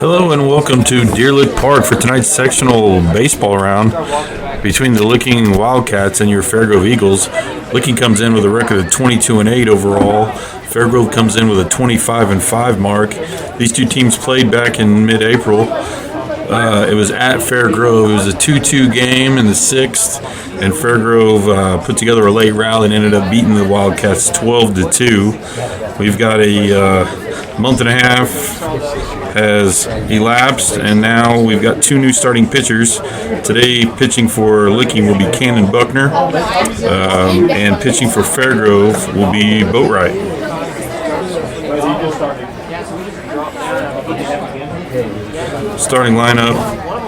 Hello and welcome to Deer Lick Park for tonight's sectional baseball round between the Licking Wildcats and your Fairgrove Eagles. Licking comes in with a record of 22-8 overall. Fairgrove comes in with a 25-5 mark. These two teams played back in mid-April. It was at Fairgrove. It was a 2-2 game in the sixth, and Fairgrove put together a late rally and ended up beating the Wildcats 12-2. We've got a month and a half has elapsed, and now we've got two new starting pitchers. Today, pitching for Licking will be Cannon Buckner, and pitching for Fairgrove will be Boatwright. Starting lineup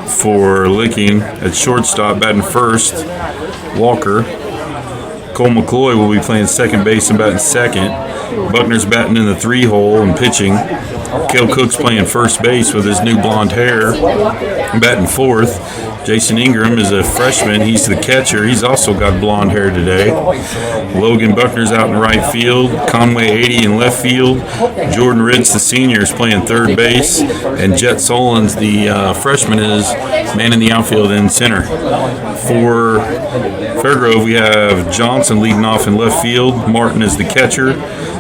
for Licking at shortstop, batting first, Walker. Cole McCloy will be playing second base and batting second. Buckner's batting in the 3-hole and pitching. Cale Cook's playing first base with his new blonde hair, batting fourth. Jason Ingram is a freshman. He's the catcher. He's also got blonde hair today. Logan Buckner's out in right field. Conway 80 in left field. Jordan Ritz, the senior, is playing third base. And Jet Solons, the freshman, is man in the outfield in center. For Fairgrove, we have Johnson leading off in left field. Martin is the catcher.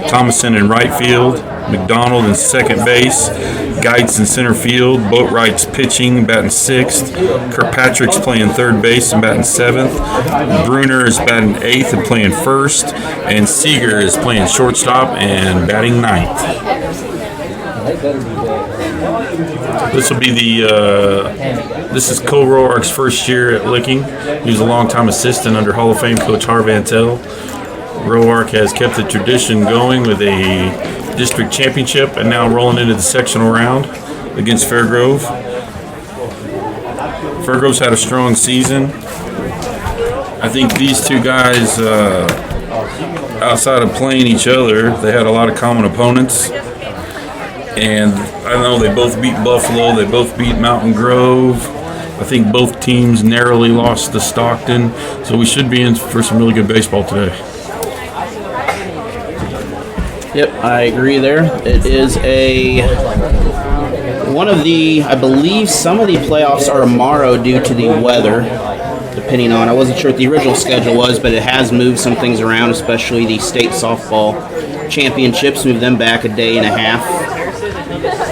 Thomason in right field. McDonald in second base, Geitz in center field, Boatwright's pitching, batting sixth, Kirkpatrick's playing third base and batting seventh, Bruner is batting eighth and playing first, and Seeger is playing shortstop and batting ninth. This will be this is Cole Roark's first year at Licking. He was a longtime assistant under Hall of Fame coach Harv Antel. Roark has kept the tradition going with a district championship and now rolling into the sectional round against Fairgrove. Fairgrove's had a strong season. I think these two guys, outside of playing each other, they had a lot of common opponents. And I know they both beat Buffalo, they both beat Mountain Grove. I think both teams narrowly lost to Stockton, so we should be in for some really good baseball today. Yep, I agree there. It is I believe some of the playoffs are tomorrow due to the weather, depending on, I wasn't sure what the original schedule was, but it has moved some things around, especially the state softball championships, moved them back a day and a half.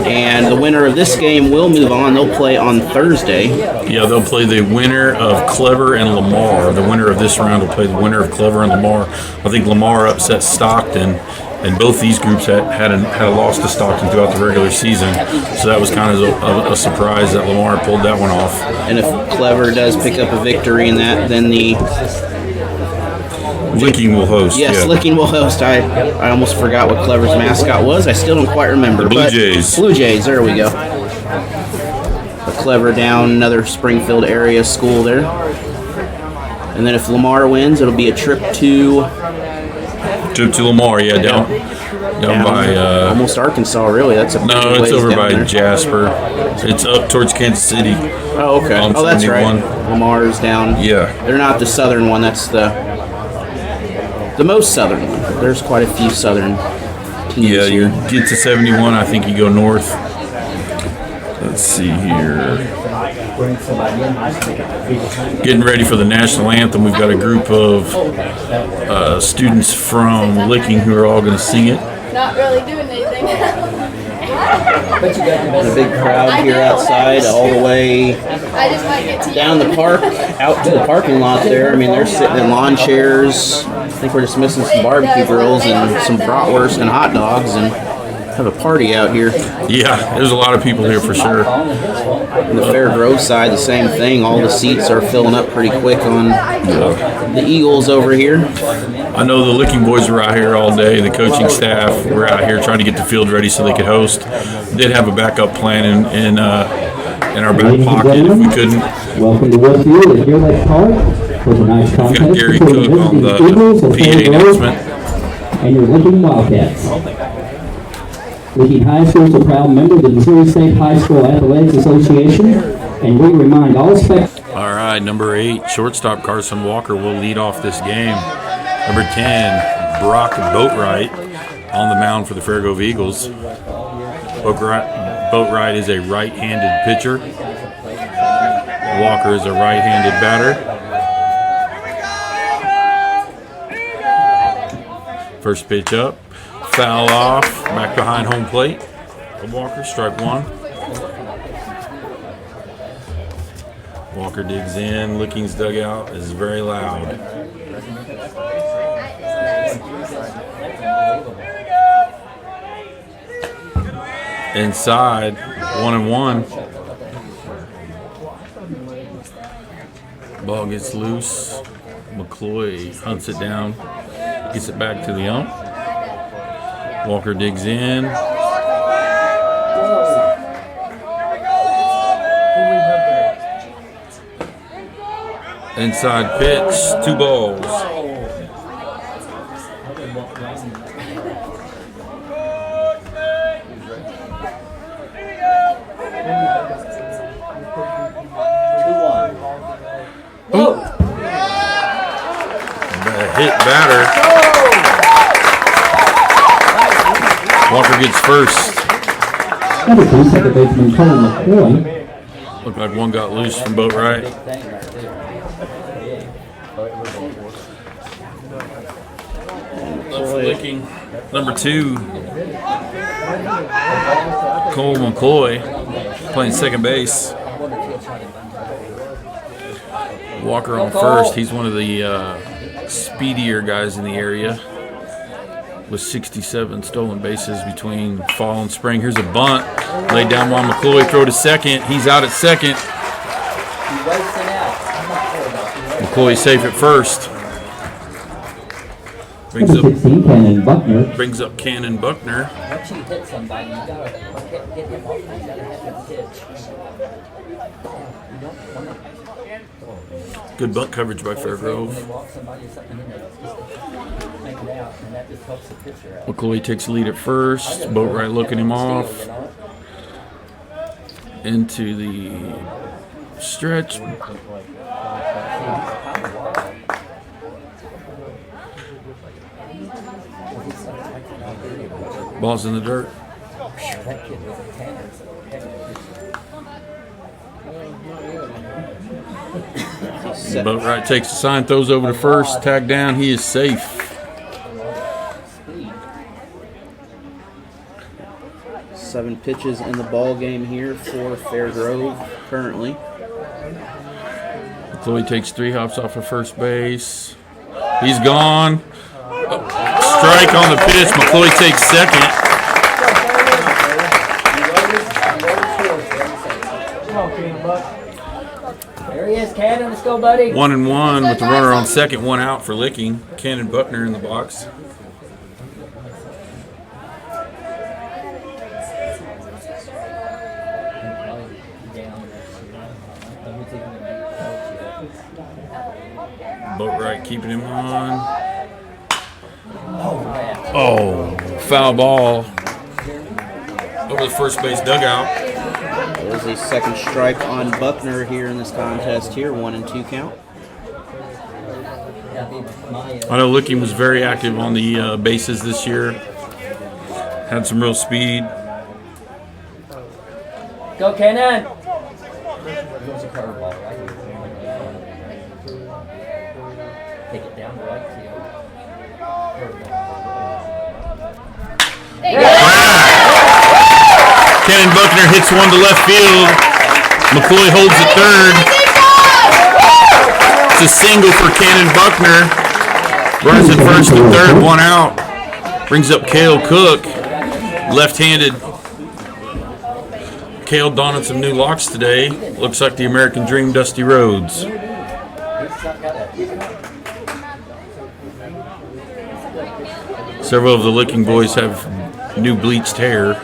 And the winner of this game will move on. They'll play on Thursday. Yeah, they'll play the winner of Clever and Lamar. The winner of this round will play the winner of Clever and Lamar. I think Lamar upset Stockton, and both these groups had a loss to Stockton throughout the regular season. So that was kind of a surprise that Lamar pulled that one off. And if Clever does pick up a victory in that, then the Licking will host. Yes, yeah. Licking will host. I almost forgot what Clever's mascot was. I still don't quite remember. The Blue Jays. Blue Jays, there we go. A Clever down, another Springfield area school there. And then if Lamar wins, it'll be a trip to Lamar, yeah, down by almost Arkansas, really. That's a no, it's over by there. Jasper. It's up towards Kansas City. Oh, okay. Oh, that's right. Lamar's down. Yeah. They're not the southern one. That's the most southern one. There's quite a few southern teams here. You get to 71, I think you go north. Let's see here. Getting ready for the national anthem. We've got a group of students from Licking who are all going to sing it. Not really doing anything. A big crowd here outside, all the way down the park, out to the parking lot there. I mean, they're sitting in lawn chairs. I think we're just missing some barbecue grills and some bratwurst and hot dogs, and have a party out here. Yeah, there's a lot of people here for sure. On the Fairgrove side, the same thing. All the seats are filling up pretty quick on the Eagles over here. I know the Licking boys were out here all day. The coaching staff were out here trying to get the field ready so they could host. Did have a backup plan in our back pocket if we couldn't. Welcome to Westview at Deer Lick Park for tonight's contest. We've got Gary Cook on the PA announcement. And your Licking Wildcats. Licking High School is a proud member of the Missouri State High School Athletics Association, and we remind all spectators. All right, number 8, shortstop Carson Walker will lead off this game. Number 10, Brock Boatwright on the mound for the Fairgrove Eagles. Boatwright is a right-handed pitcher. Walker is a right-handed batter. First pitch up. Foul off. Back behind home plate. Walker, strike one. Walker digs in. Licking's dugout is very loud. Inside, 1-1. Ball gets loose. McCloy hunts it down. Gets it back to the ump. Walker digs in. Inside pitch, 2 balls. Hit batter. Walker gets first. Number 2, second baseman Colin McCoy. Looked like one got loose from Boatwright. Left licking. Number 2, Cole McCoy, playing second base. Walker on first. He's one of the speedier guys in the area with 67 stolen bases between fall and spring. Here's a bunt laid down by McCloy. Throw to second. He's out at second. McCloy safe at first. Brings up Cannon Buckner. Brings up Cannon Buckner. Once you hit somebody, you gotta get him off. You gotta have him pitch. Good bunt coverage by Fairgrove. McCloy takes the lead at first. Boatwright looking him off. Into the stretch. Ball's in the dirt. Boatwright takes the sign, throws over to first, tag down. He is safe. Seven pitches in the ball game here for Fairgrove currently. McCloy takes 3 hops off of first base. He's gone. Strike on the pitch. McCloy takes second. There he is, Cannon. Let's go, buddy. 1-1 with the runner on second, 1 out for Licking. Cannon Buckner in the box. Boatwright keeping him on. Oh, foul ball over the first base dugout. There's a second strike on Buckner here in this contest here, 1-2 count. I know Licking was very active on the bases this year. Had some real speed. Go, Cannon. Take it down the right field. Cannon Buckner hits one to left field. McCloy holds it third. It's a single for Cannon Buckner. Runs at first and third, 1 out. Brings up Cale Cook, left-handed. Cale donning some new locks today. Looks like the American Dream, Dusty Rhodes. Several of the Licking boys have new bleached hair.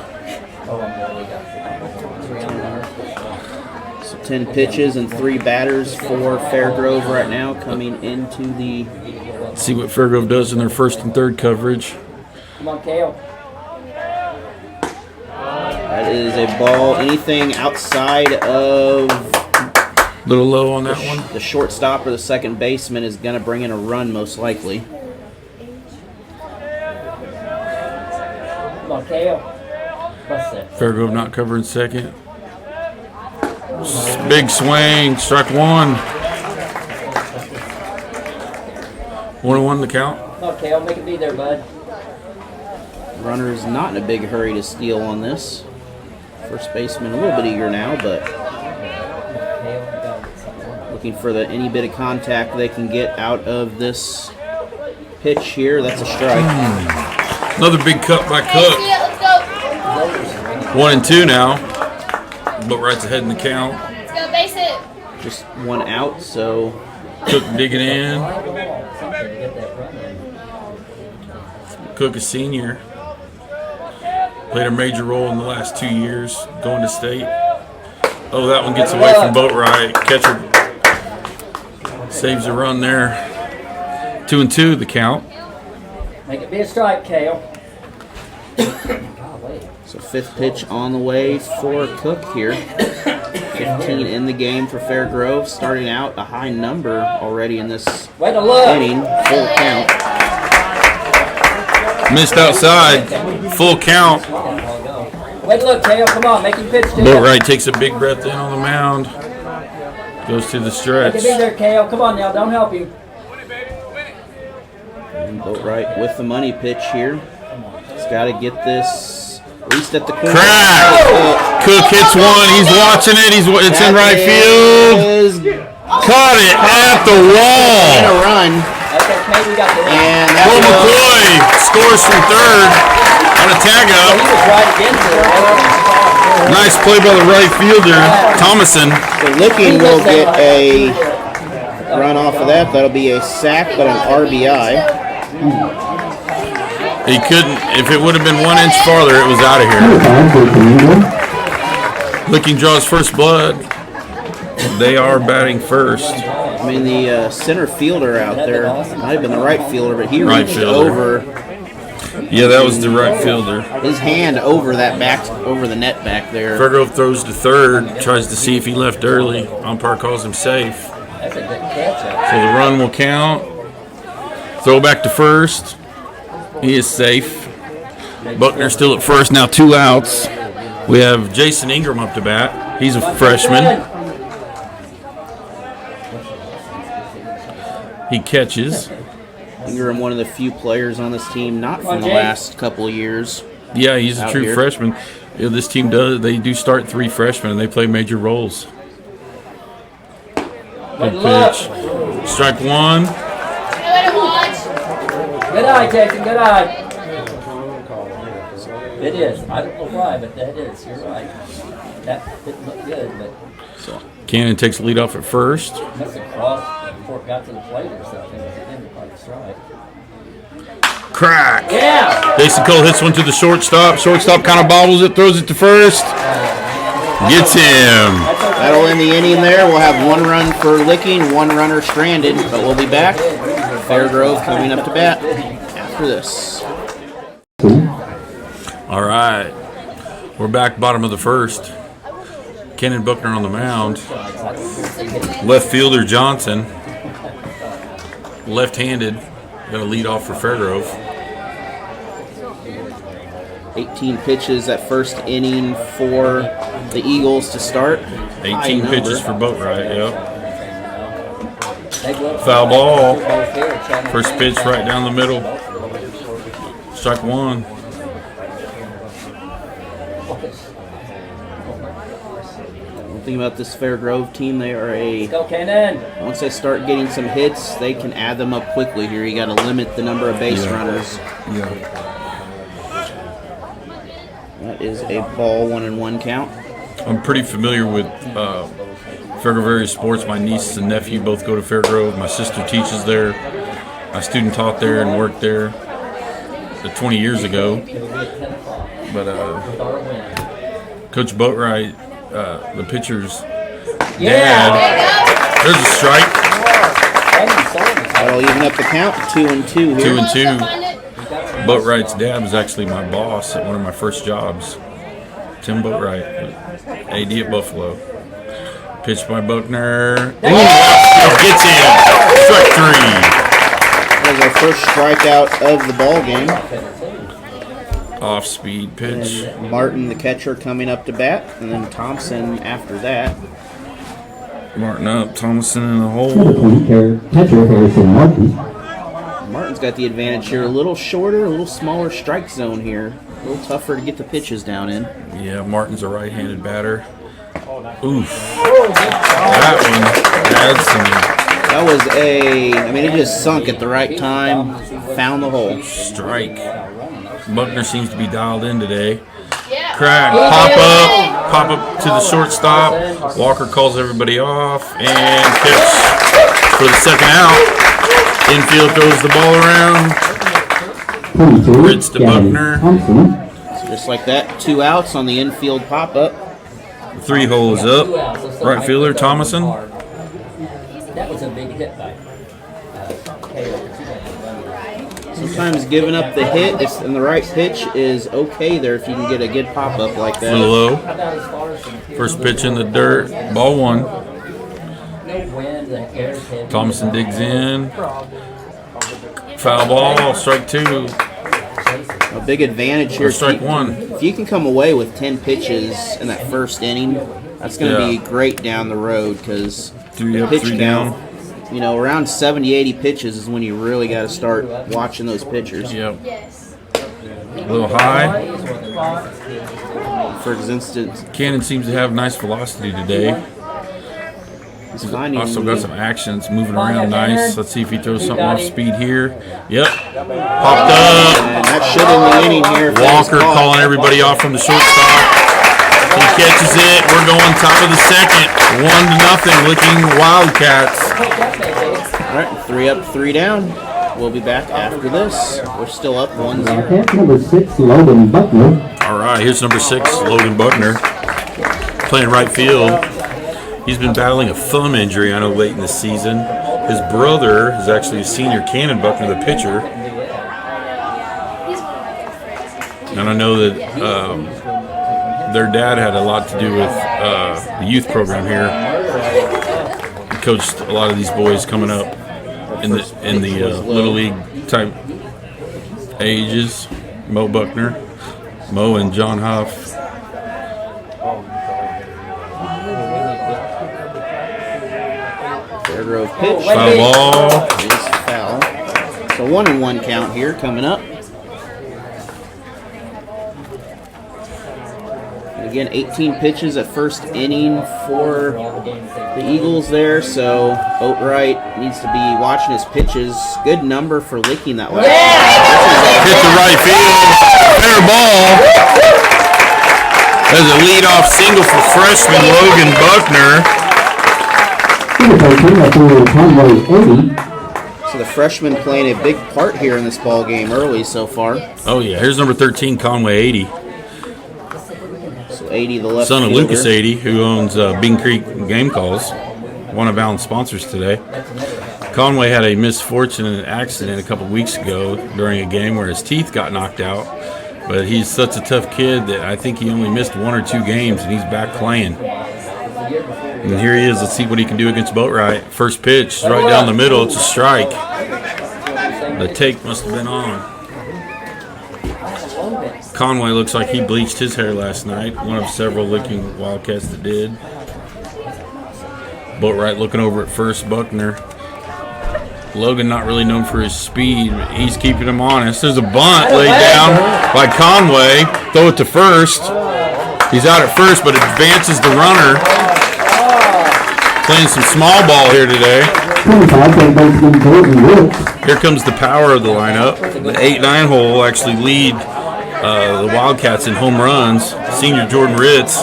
So 10 pitches and 3 batters for Fairgrove right now coming into the... Let's see what Fairgrove does in their first and third coverage. Come on, Cale. That is a ball. Anything outside of... Little low on that one. The shortstop or the second baseman is going to bring in a run most likely. Come on, Cale. Fairgrove not covering second. Big swing, strike one. 1-1 the count. Okay, I'll make it be there, bud. Runner's not in a big hurry to steal on this. First baseman a little bit eager now, but looking for any bit of contact they can get out of this pitch here. That's a strike. Another big cut by Cook. 1-2 now. Boatwright's ahead in the count. Let's go base it. Just one out, so Cook digging in. Cook, a senior. Played a major role in the last 2 years, going to state. Oh, that one gets away from Boatwright. Catcher saves a run there. 2-2 the count. Make it be a strike, Kale. so fifth pitch on the way for Cook here. 15 in the game for Fairgrove, starting out a high number already in this Way to look. inning. Full count. Missed outside. Full count. Way to look, Kale. Come on, make him pitch to Boatwright takes a big breath in on the mound. Goes to the Make stretch. it be there, Kale. Come on now, don't help him. And Boatwright with the money pitch here. He's got to get this at least at the corner. Crack! Cook hits one. He's watching it. It's in right field. Caught it at the And wall. a run. That's okay, we got the run. And Cole that was McCoy scores from third on a tag He up. was right against it. Nice play by the right fielder, Thomason. so Licking will get a run off of that. That'll be a sack, but an RBI. He couldn't. If it would have been 1 inch farther, it was out of here. Licking draws first blood. They are batting first. I mean, the center fielder out there might have been the right fielder, but he Right reached fielder. over Yeah, that was the right fielder. his hand over that over the net back there. Fairgrove throws to third, tries to see if he left early. Umpire calls him safe. That's a good catch. So the run will count. Throw back to first. He is safe. Buckner still at first, now 2 outs. We have Jason Ingram up to bat. He's a freshman. He catches. Ingram, one of the few players on this team not from the last couple of years. Yeah, he's a Out true here. freshman. Yeah, this team they do start 3 freshmen and they play major roles. Good pitch. Strike one. Way to watch. Good eye, Jason, good eye. It is. I don't know why, but that is. You're right. That didn't look good, but Cannon takes the lead off at first. must have crossed before it got to the plate or something. It didn't look like a strike. Crack. Yeah! Jason Cole hits one to the shortstop. Shortstop kind of bobbles it, throws it to first. Gets him. That'll end the inning there. We'll have 1 run for Licking, 1 runner stranded, but we'll be back. Fairgrove coming up to bat after this. All right. We're back bottom of the first. Kenan Buckner on the mound. Left fielder Johnson. Left-handed. Got a lead off for Fairgrove. 18 pitches that first inning for the Eagles to start. 18 High pitches for number. Boatwright, yep. Foul ball. First pitch right down the middle. Strike one. One thing about this Fairgrove team, they are Go, Cannon. once they start getting some hits, they can add them up quickly here. You got to limit the number of base runners. Yeah. That is a ball, 1-1 count. I'm pretty familiar with Fairgrove area sports. My niece and nephew both go to Fairgrove. My sister teaches there. My student taught there and worked there 20 years ago. But Coach Boatwright, the pitcher's dad, there's a strike. That'll even up the count. 2-2 here. 2-2. Boatwright's dad was actually my boss at one of my first jobs. Tim Boatwright, AD at Buffalo. Pitched by Buckner. Gets him. Strike 3. That was our first strikeout of the ball game. Off-speed pitch. And Martin, the catcher, coming up to bat, and then Thompson after that. Martin up, Thomason in the hole. Catcher Harrison Martin. Martin's got the advantage here. A little shorter, a little smaller strike zone here. A little tougher to get the pitches down in. Yeah, Martin's a right-handed batter. Oof. That That was I mean, it just sunk at the right time. Found the hole. strike. Buckner seems to be dialed in today. Yeah. Crack, pop up to the shortstop. Walker calls everybody off and pitch for the second out. Infield throws the ball around. Ritz to Buckner. So just like that, 2 outs on the infield pop-up. 3 holes up. Right fielder Thomason. That was a big hit by Taylor. Sometimes giving up the hit and the right pitch is okay there if you can get a good pop-up like For the that. low. How about as far as First pitch in the dirt. Ball 1. no wind, the air's heavy. Thomason digs in. Foul ball. Strike 2. A big advantage here. Or strike 1. If you can come away with 10 pitches in that first inning, that's going to Yeah. be great down the road because 3 up, pitch 3 count, down. you know, around 70, 80 pitches is when you really got to start watching those pitchers. Yep. Yes. A little high. For instance, Cannon seems to have nice velocity today. he's finding Also got some action. It's moving around nice. Let's see if he throws something off speed here. Yep. Popped up. and that should end the inning here. if that was Walker caught. calling everybody off from the shortstop. He catches it. We're going top of the second. 1-0. Licking Wildcats. All right, 3 up, 3 down. We'll be back after this. We're still up 1-0. Wildcat number 6, Logan Buckner. All right, here's number 6, Logan Buckner, playing right field. He's been battling a thumb injury, I know, late in the season. His brother is actually a senior, Cannon Buckner, the pitcher. And I know that their dad had a lot to do with the youth program here. He coached a lot of these boys coming up in the little league type ages. Mo Buckner, Mo and John Huff. Fairgrove pitch. Foul ball. Is foul. So 1-1 count here coming up. And again, 18 pitches at first inning for the Eagles there. So Boatwright needs to be watching his pitches. Good number for licking that last. Hit the right field. Fair ball. There's a leadoff single for freshman Logan Buckner. So the freshman playing a big part here in this ball game early so far. Oh yeah, here's number 13, Conway 80, So 80, the left son of fielder. Lucas 80, who owns Bing Creek Game Calls, one of Allen's sponsors today. Conway had a misfortune and an accident a couple weeks ago during a game where his teeth got knocked out. But he's such a tough kid that I think he only missed 1 or 2 games, and he's back playing. And here he is. Let's see what he can do against Boatwright. First pitch, right down the middle. It's a strike. The take must have been on. Conway looks like he bleached his hair last night. One of several Licking Wildcats that did. Boatwright looking over at first. Buckner. Logan not really known for his speed, but he's keeping him honest. There's a bunt laid down by Conway. Throw it to first. He's out at first, but advances the runner. Playing some small ball here today. Here comes the power of the lineup. The 8-9 hole actually lead the Wildcats in home runs. Senior Jordan Ritz,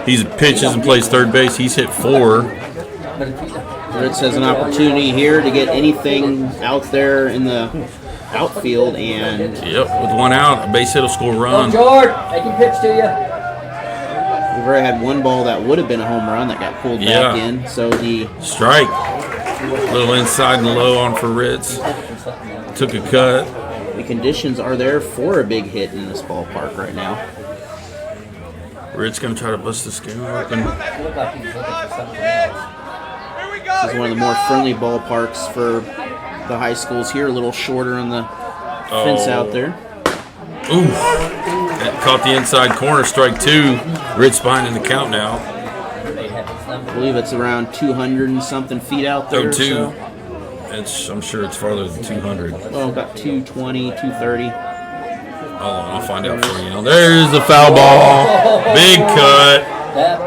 he pitches and plays third base. He's hit 4. Ritz has an opportunity here to get anything out there in the outfield, and Yep, with 1 out, a base hit will score a run. George, I can pitch to you. we've already had 1 ball that would have been a home run that got pulled back Yeah. in. So the Strike. Little inside and low on for Ritz. Took a cut. conditions are there for a big hit in this ballpark right now. Ritz gonna try to bust the skin open. Looked like he was looking for something else. This is one of the more friendly ballparks for the high schools here. A little shorter on the fence out there. Ooh, that caught the inside corner, strike 2. Ritz behind in the count now. I believe it's around 200 and something feet out there. 0-2. So. I'm sure it's farther than 200. Well, about 220, 230. Hold on, I'll find out for you now. There's the foul ball. Big cut.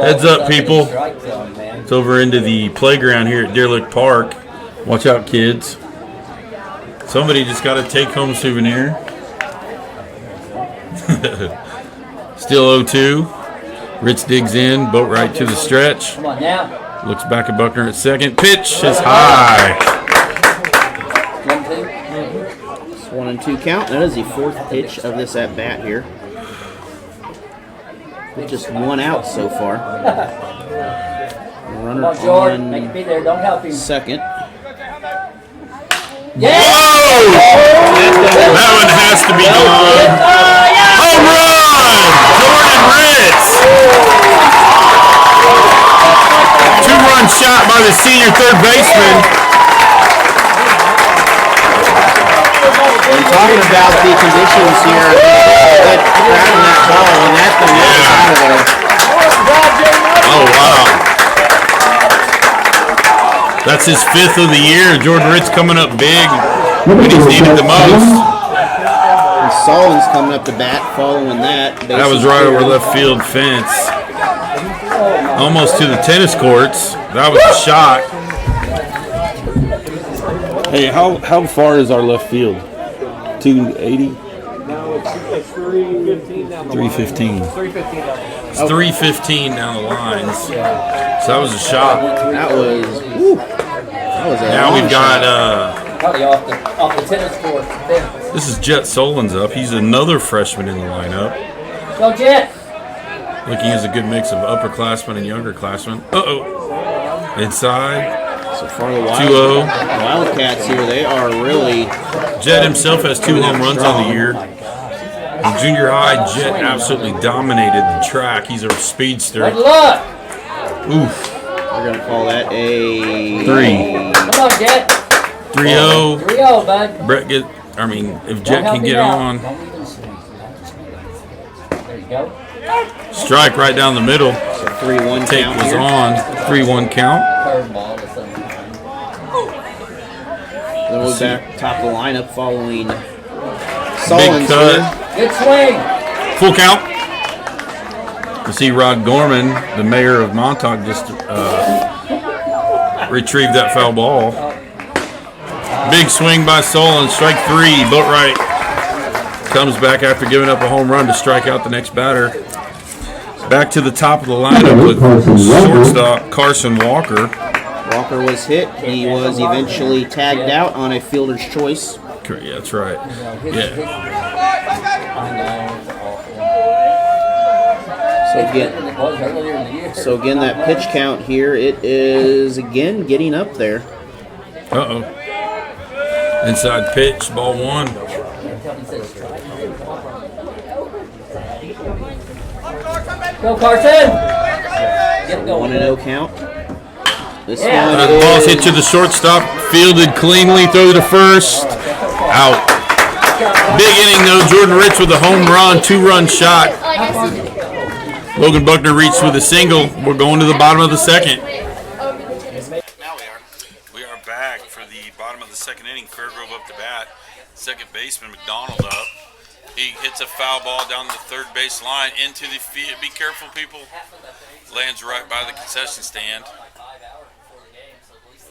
Heads up, people. It's over into the playground here at Deer Lick Park. Watch out, kids. Somebody just got a take-home souvenir. Still 0-2. Ritz digs in, boat right to the stretch. Come on now. Looks back at Buckner at second. Pitch is high. 1-2. It's 1-2 count. That is the 4th pitch of this at bat here. With just 1 out so far. Runner Come on, Jordan. Make on it be there. Don't help him. second. Yeah! Whoa! That one has to be gone. Home run! Jordan Ritz! 2-run shot by the senior third baseman. And talking about the conditions here, that grabbing that ball and that thing was out of there. Oh, wow. That's his 5th of the year. Jordan Ritz coming up big when he's needed the most. And Sullivan's coming up to bat following that. That was right over left field fence. Almost to the tennis courts. That was a shot. Hey, how far is our left field? 280? No, it's 315 down the 315. line. 315 down the line. It's 315 down the lines. So that was a shot. That was, whew, that was a Now long we've got, shot. Probably off the tennis court. this is Jet Solon's up. He's another freshman in the lineup. Go Jet! Looking as a good mix of upperclassmen and younger-classmen. Uh-oh. Inside. So far the 2-0. Wildcats here, they are really Jet himself has 2 home runs on the year. In junior high, Jet absolutely dominated the track. He's a speedster. Good luck! Oof. We're going to call that a 3. Come on, Jet! 3-0. 3-0, bud. Brett if Jet can get on. There you go. Strike right down the middle. 3-1 Tape count was here. on. 3-1 count. Curveball or something. Then we'll be back top of the lineup following Big Sullins cut. here. Good swing! Full count. You see Rod Gorman, the mayor of Montauk, just retrieved that foul ball. Big swing by Solon, strike 3, boat right. Comes back after giving up a home run to strike out the next batter. Back to the top of the lineup with shortstop Carson Walker. Walker was hit. He was eventually tagged out on a fielder's choice. Yeah, that's right. Yeah. So again, that pitch count here, it is again getting up there. Uh-oh. Inside pitch, ball 1. Go Carson! Get going. 1-0 count. This Yeah. one The ball's hit to the shortstop, fielded cleanly, throw to first. Out. Big inning though, Jordan Ritz with a home run, 2-run shot. Like I said, Logan Buckner reached with a single. We're going to the bottom of the second. over the tennis. Now we are. We are back for the bottom of the second inning. Fairgrove up to bat. Second baseman McDonald up. He hits a foul ball down the third base line into the field. Be careful, people. Lands right by the concession stand.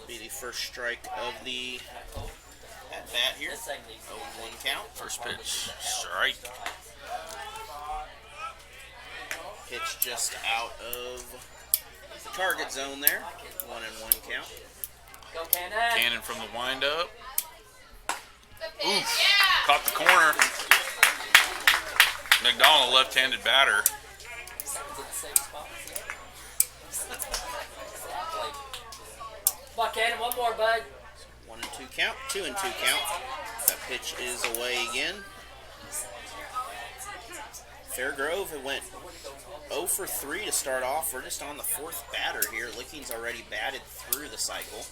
Be the first strike of the at bat here. 0-1 count. First pitch, strike. Pitch just out of the target zone there. 1-1 count. Go Cannon! Cannon from the windup. Oof. Caught the corner. McDonald, left-handed batter. Come on, Cannon, one more, bud. 1-2 count. 2-2 count. That pitch is away again. Fairgrove, it went 0 for 3 to start off. We're just on the 4th batter here. Licking's already batted through the cycle.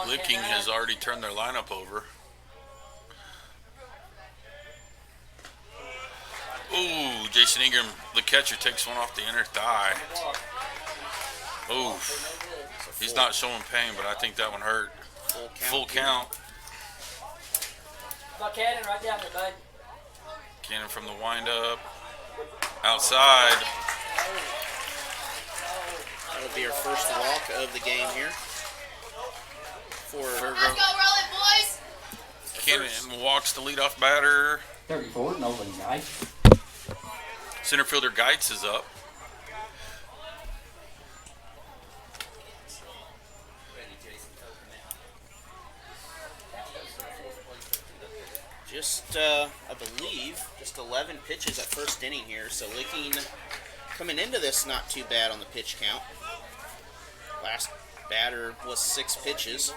Licking has already turned their lineup over. Ooh, Jason Ingram, the catcher, takes one off the inner thigh. Oof. He's not showing pain, but I think that one hurt. Full count. Cannon right down there, bud. Cannon from the windup. Outside. That'll be our first walk of the game here. Let's go, roll it, boys. Cannon walks the leadoff batter. 34, Nolan Guy. Center fielder Geitz is up. Just, I believe, just 11 pitches at first inning here. So Licking coming into this not too bad on the pitch count. Last batter was 6 pitches.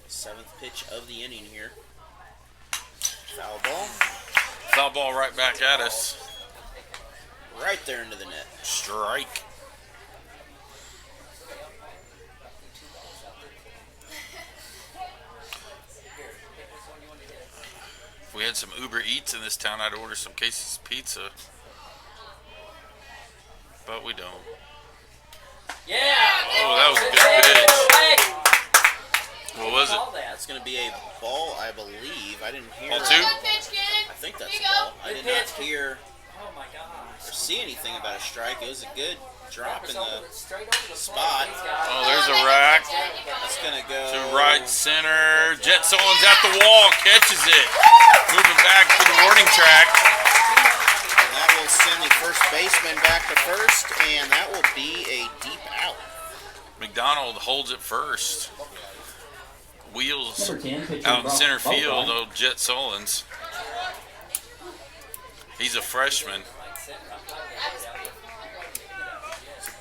7th pitch of the inning here. Foul ball. Foul ball right back at us. Right there into the net. Strike. If we had some Uber Eats in this town, I'd order some Casey's Pizza. But we don't. Yeah! Oh, that was a good pitch. What was it? That's going to be a ball, I believe. I didn't hear. Ball 2? Good pitch, Cannon. I think that's Here a you go. ball. I did not hear Oh my gosh. or see anything about a strike. It was a good drop in the Straight over the spot. Oh, there's a rack. That's going to go To right center. Jet Solon's at the wall. Catches it. Moving back to the warning track. And that will send the first baseman back to first, and that will be a deep out. McDonald holds it first. Wheels Number 10, pitcher out in center Bo field. Bright. Oh, Jet Solons. He's a freshman. So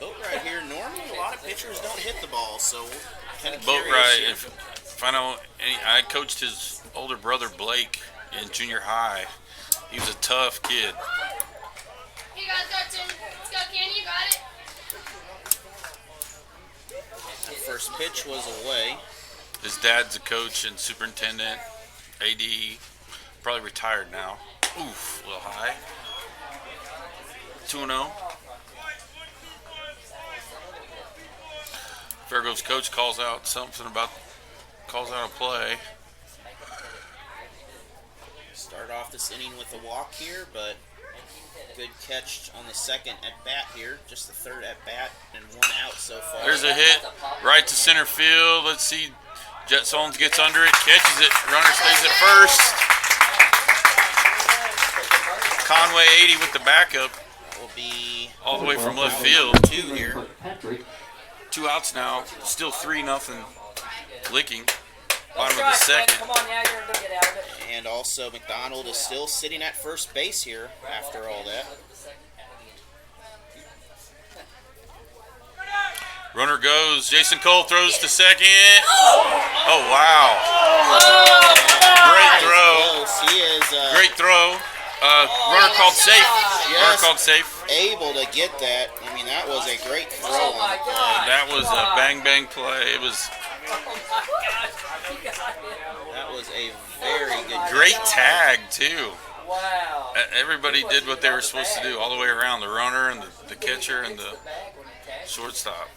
Boat right here, normally a lot of pitchers don't hit the ball, so kind of Boat curious right. here. If I know, I coached his older brother Blake in junior high. He was a tough kid. Here you guys go, Tim. Let's go, Cannon. You got it. That first pitch was away. His dad's a coach and superintendent, AD, probably retired now. Oof, a little high. 2-0. Farrago's coach calls out a play. Start off this inning with a walk here, but good catch on the second at bat here. Just the third at bat and 1 out so far. There's a hit right to center field. Let's see. Jet Solons gets under it, catches it. Runner stays at first. Conway 80 with the backup. That will be All the way from left field. 2 here. 2 outs now. Still 3-0. Licking. Bottom of Strike, the second. Come on now, you're going to get out of it. And also McDonald is still sitting at first base here after all that. Runner goes. Jason Cole throws to second. Oh, wow. Great throw. Close. He is Great throw. Runner called safe. Runner Yes. called safe. able to get that. I mean, that was a great throw Oh on my the play. God. That was a bang play. It was That was a very good great tag, too. Wow. Everybody did what they were supposed to do all the way around. The runner and the catcher and the shortstop.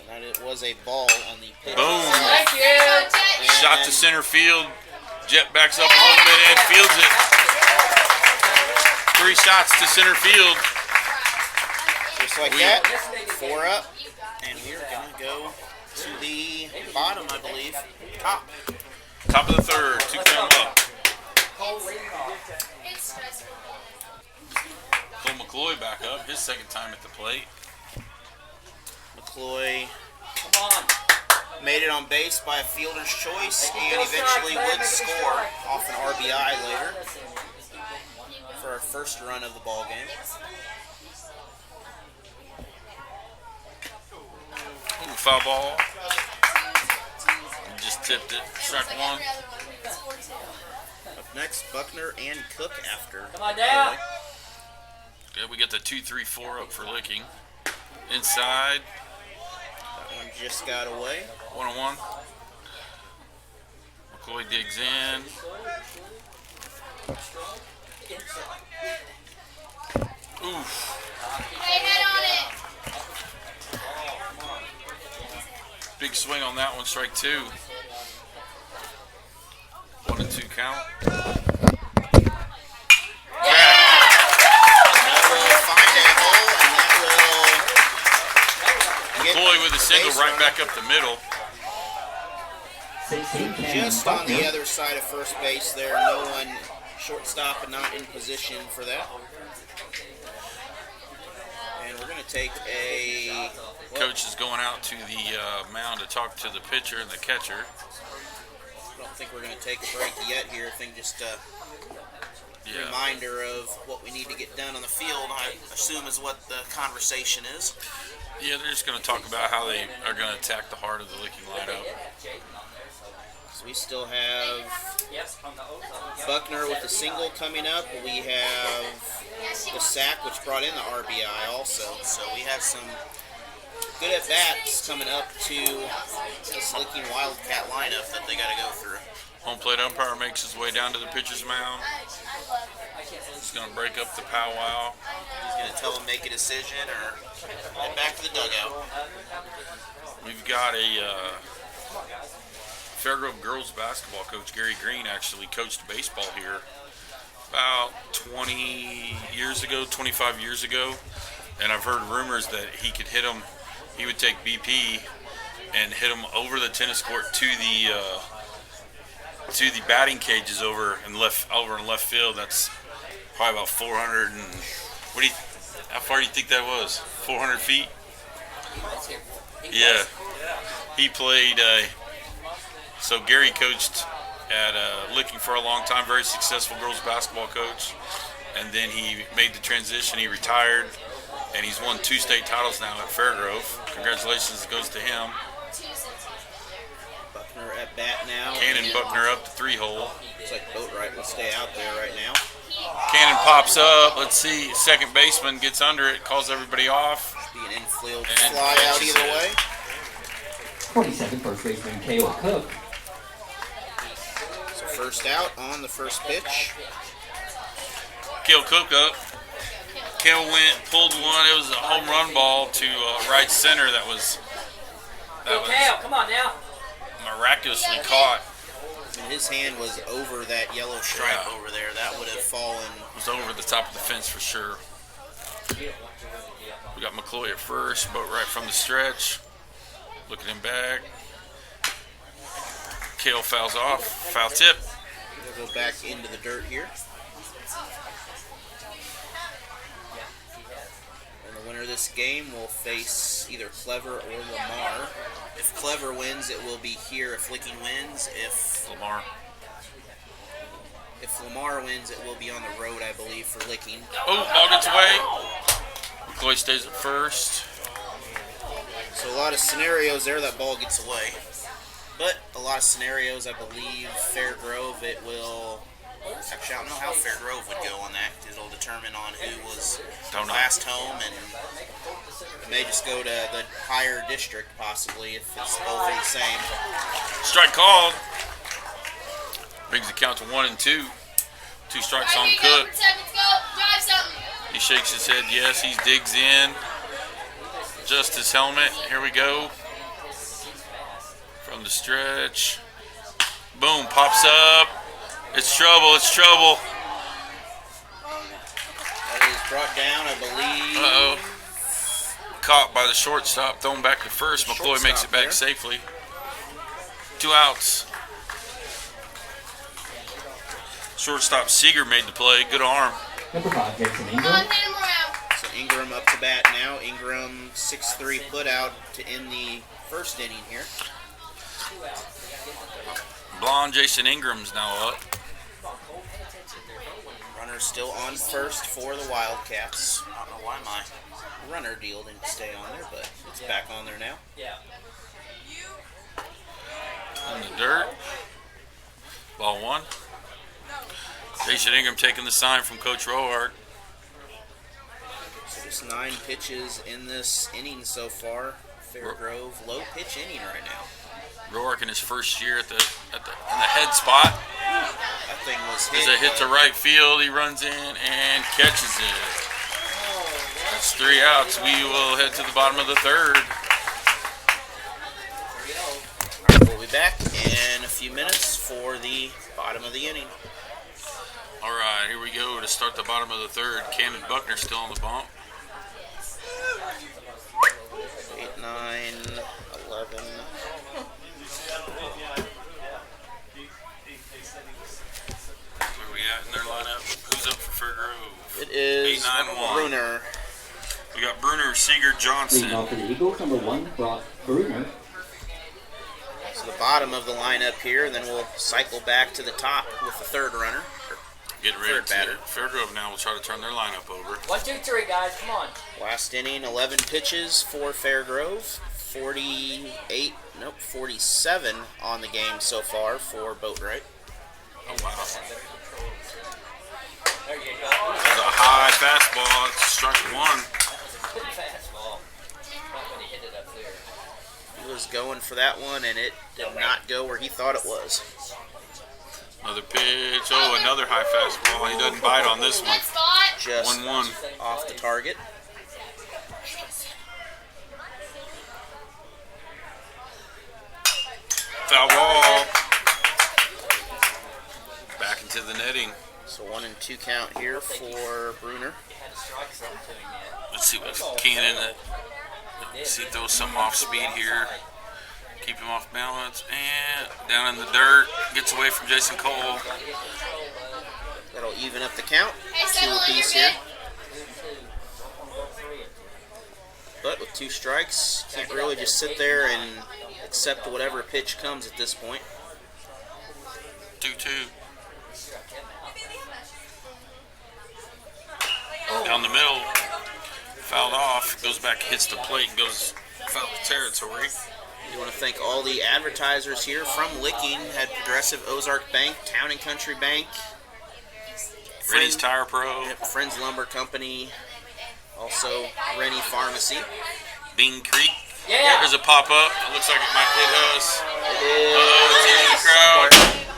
And it was a ball on the pitch. Boom. Thank you. Shot to center field. Jet backs up a little bit and fields it. 3 shots to center field. Just like that, 4 up. And we're going to go to the bottom, I believe. Top of the third. 2 count up. It's stressful. Cole McCloy back up. His second time at the plate. McCloy Come on. made it on base by a fielder's choice and eventually would score off an RBI later for our first run of the ball game. Ooh, foul ball. Just tipped it. Strike one. Up next, Buckner and Cook after. Come on down. Yeah, we got the 2-3-4 up for Licking. Inside. That one just got away. 1-on-1. McCoy digs in. Oof. Hey, head on it. Big swing on that one. Strike 2. 1-2 count. McCoy with a single right back up the middle. 16 Just on the other side of first base there. No one, shortstop and not in position for that. And we're going to take a... Coach is going out to the mound to talk to the pitcher and the catcher. I don't think we're going to take a break yet here. I think just a reminder of what we need to get done on the field, I assume is what the conversation is. Yeah, they're just going to talk about how they are going to attack the heart of the Licking lineup. So we still have Buckner with the single coming up. We have the sack, which brought in the RBI also. So we have some good at-bats coming up to this Licking Wildcat lineup that they got to go through. Home plate umpire makes his way down to the pitcher's mound. He's going to break up the powwow. He's going to tell them make a decision or head back to the dugout. We've got a Fairgrove girls basketball coach, Gary Green, actually coached baseball here about 20 years ago, 25 years ago. And I've heard rumors that he could hit them. He would take BP and hit them over the tennis court to the batting cages over in left field. That's probably about 400 and how far do you think that was? 400 feet? Yeah. He played. So Gary coached at Licking for a long time. Very successful girls basketball coach. And then he made the transition. He retired, and he's won 2 state titles now at Fairgrove. Congratulations goes to him. Buckner at bat now. Cannon Buckner up the 3-hole. Looks like Boatwright will stay out there right now. Cannon pops up. Let's see. Second baseman gets under it, calls everybody off. Be an infield And fly out catches either it. way. 27 first baseman Kale Cook. So first out on the first pitch. Kale Cook up. Kale went, pulled one. It was a home run ball to right center that was Kale, come on now. miraculously caught. And his hand was over that yellow stripe over there. That would have fallen. It was over the top of the fence for sure. We got McCloy at first, Boatwright from the stretch. Looking him back. Kale fouls off. Foul tip. We'll go back into the dirt here. And the winner of this game will face either Clever or Lamar. If Clever wins, it will be here. If Licking wins, if Lamar. Lamar wins, it will be on the road, I believe, for Licking. Oh, ball gets away. McCloy stays at first. So a lot of scenarios there, that ball gets away. But a lot of scenarios, I believe, Fairgrove, it will... Actually, I don't know how Fairgrove would go on that. It'll determine on who was last home, and it may just go to the higher district, possibly, if it's both the same. Strike called. Brings the count to 1 and 2. 2 strikes on Cook. Drive something. He shakes his head yes. He digs in. Adjusts his helmet. Here we go. From the stretch. Boom. Pops up. It's trouble. It's trouble. That is brought down, I believe. Uh-oh. Caught by the shortstop. Thrown back to first. McCloy makes it back there. safely. 2 outs. Shortstop Seeger made the play. Good arm. Number 5, Jason Come Ingram. on, hit him around. So Ingram up to bat now. Ingram 6-3 put out to end the first inning here. Blonde Jason Ingram's now up. Runner still on first for the Wildcats. I don't know why my runner deal didn't stay on there, but it's back on there now. On the dirt. Ball 1. Jason Ingram taking the sign from Coach Rohart. Just 9 pitches in this inning so far. Fairgrove, low pitch inning right now. Rourke in his first year in the head spot. That thing was hit. As it hit to right field, he runs in and catches it. That's 3 outs. We will head to the bottom of the third. We'll be back in a few minutes for the bottom of the inning. All right, here we go to start the bottom of the third. Camden Buckner still on the bump. 8, 9, 11. Where are we at in their lineup? Who's up for Fairgrove? It is 8-9-1. Bruner. We got Bruner, Seeger, Johnson. Leading off for the Eagles, number 1, Brock Bruner. So the bottom of the lineup here, and then we'll cycle back to the top with the third runner. Get ready Third batter. to Fairgrove now will try to turn their lineup over. 1, 2, 3, guys, come on. Last inning, 11 pitches for Fairgrove. 47 on the game so far for Boatwright. Oh, wow. There you go. There's a high fastball. It's strike 1. Good fastball. When he hit it up there. He was going for that one, and it did not go where he thought it was. Another pitch. Oh, another high fastball. He doesn't bite on this one. Good spot. Just 1-1. off the target. Foul ball. Back into the netting. So 1 and 2 count here for Bruner. Had to strike something to him yet. Let's see what Cannon. See if throws something off speed here. Keep him off balance. And down in the dirt. Gets away from Jason Cole. That'll even up the count. Hey, 2 settle in, apiece you're here. good. But with 2 strikes, can't really just sit there and accept whatever pitch comes at this point. 2-2. Down the middle. Fouled off. Goes back, hits the plate, and goes foul territory. We want to thank all the advertisers here from Licking. Had Progressive, Ozark Bank, Town and Country Bank, Rennie's Tire Pro. Friends Lumber Company, also Rennie Pharmacy. Bean Creek. Yeah. There's a pop-up. It looks like it might hit us. It is. It's in the crowd.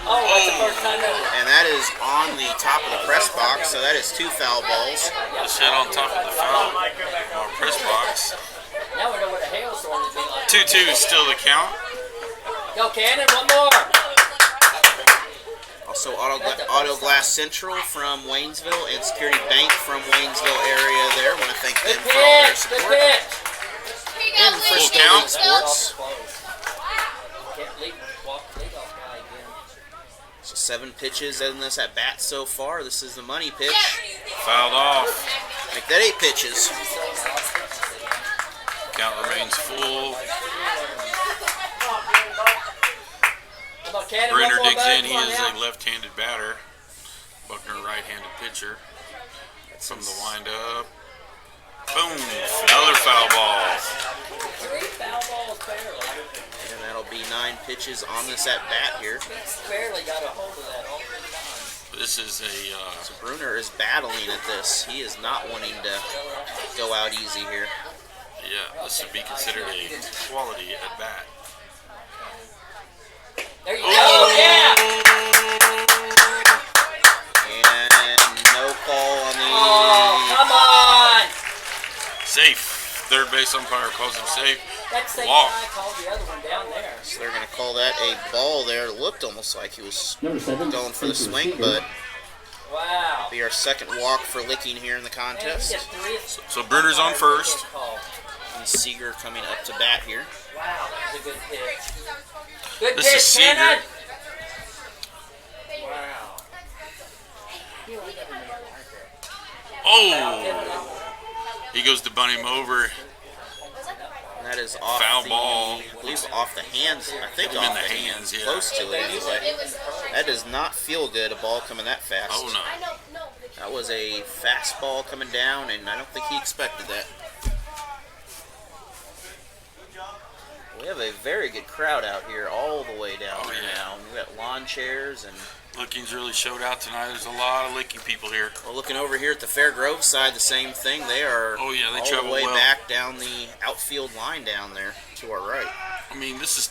Oh, that's the first time ever. And that is on the top of the press box, so that is 2 foul balls. Just hit on top of the foul press box. Now we know what a hailstorm would be like. 2-2 is still the count. Go, Cannon, one more. Also Auto Glass Central from Waynesville and Security Bank from Waynesville area there. Want to thank Good them for all their pitch, good support. pitch. Here you go, And Luke. Frisco Full count. Elite Sports. Can't leave, walk the leadoff guy again. So 7 pitches in this at bat so far. This is the money pitch. Fouled off. Make that 8 pitches. Count remains full. Come on, Cannon, Brenner one more digs back. in. He Come on is now. a left-handed batter. Buckner, right-handed pitcher. From the wind-up. Boom. Another foul ball. 3 foul balls barely. And that'll be 9 pitches on this at bat here. He's barely got a hold of that all 3 times. This is a So Bruner is battling at this. He is not wanting to go out easy here. yeah. This would be considered a quality at bat. There you go, yeah! And no call on the... Oh, come on! Safe. Third base umpire calls him safe. That same Walk. guy called the other one down there. So they're going to call that a ball there. It looked almost like he was Number 7. going for the Spencer swing, Seeger. but Wow. be our second walk for Licking here in the Man, he contest. got 3. So Bruner's on first. And Seeger coming up to bat here. Wow, that was a good pitch. Good This is pitch, Seeger. Cannon! Wow. Oh! He goes to bunt him over. And that is off Foul the, ball. I believe off the hands. I think Him off in the the hands. hands, yeah. Close to it anyway. That does not feel good, a ball coming that fast. Oh no. I know, no. That was a fastball coming down, and I don't think he expected that. We have a very good crowd out here all the way down Oh, here yeah. now. We've got lawn chairs. And Licking's really showed out tonight. There's a lot of Licking people here. well, looking over here at the Fair Grove side, the same thing. They are Oh, yeah, they all travel the way well. back down the outfield line down there to our right. I mean, this is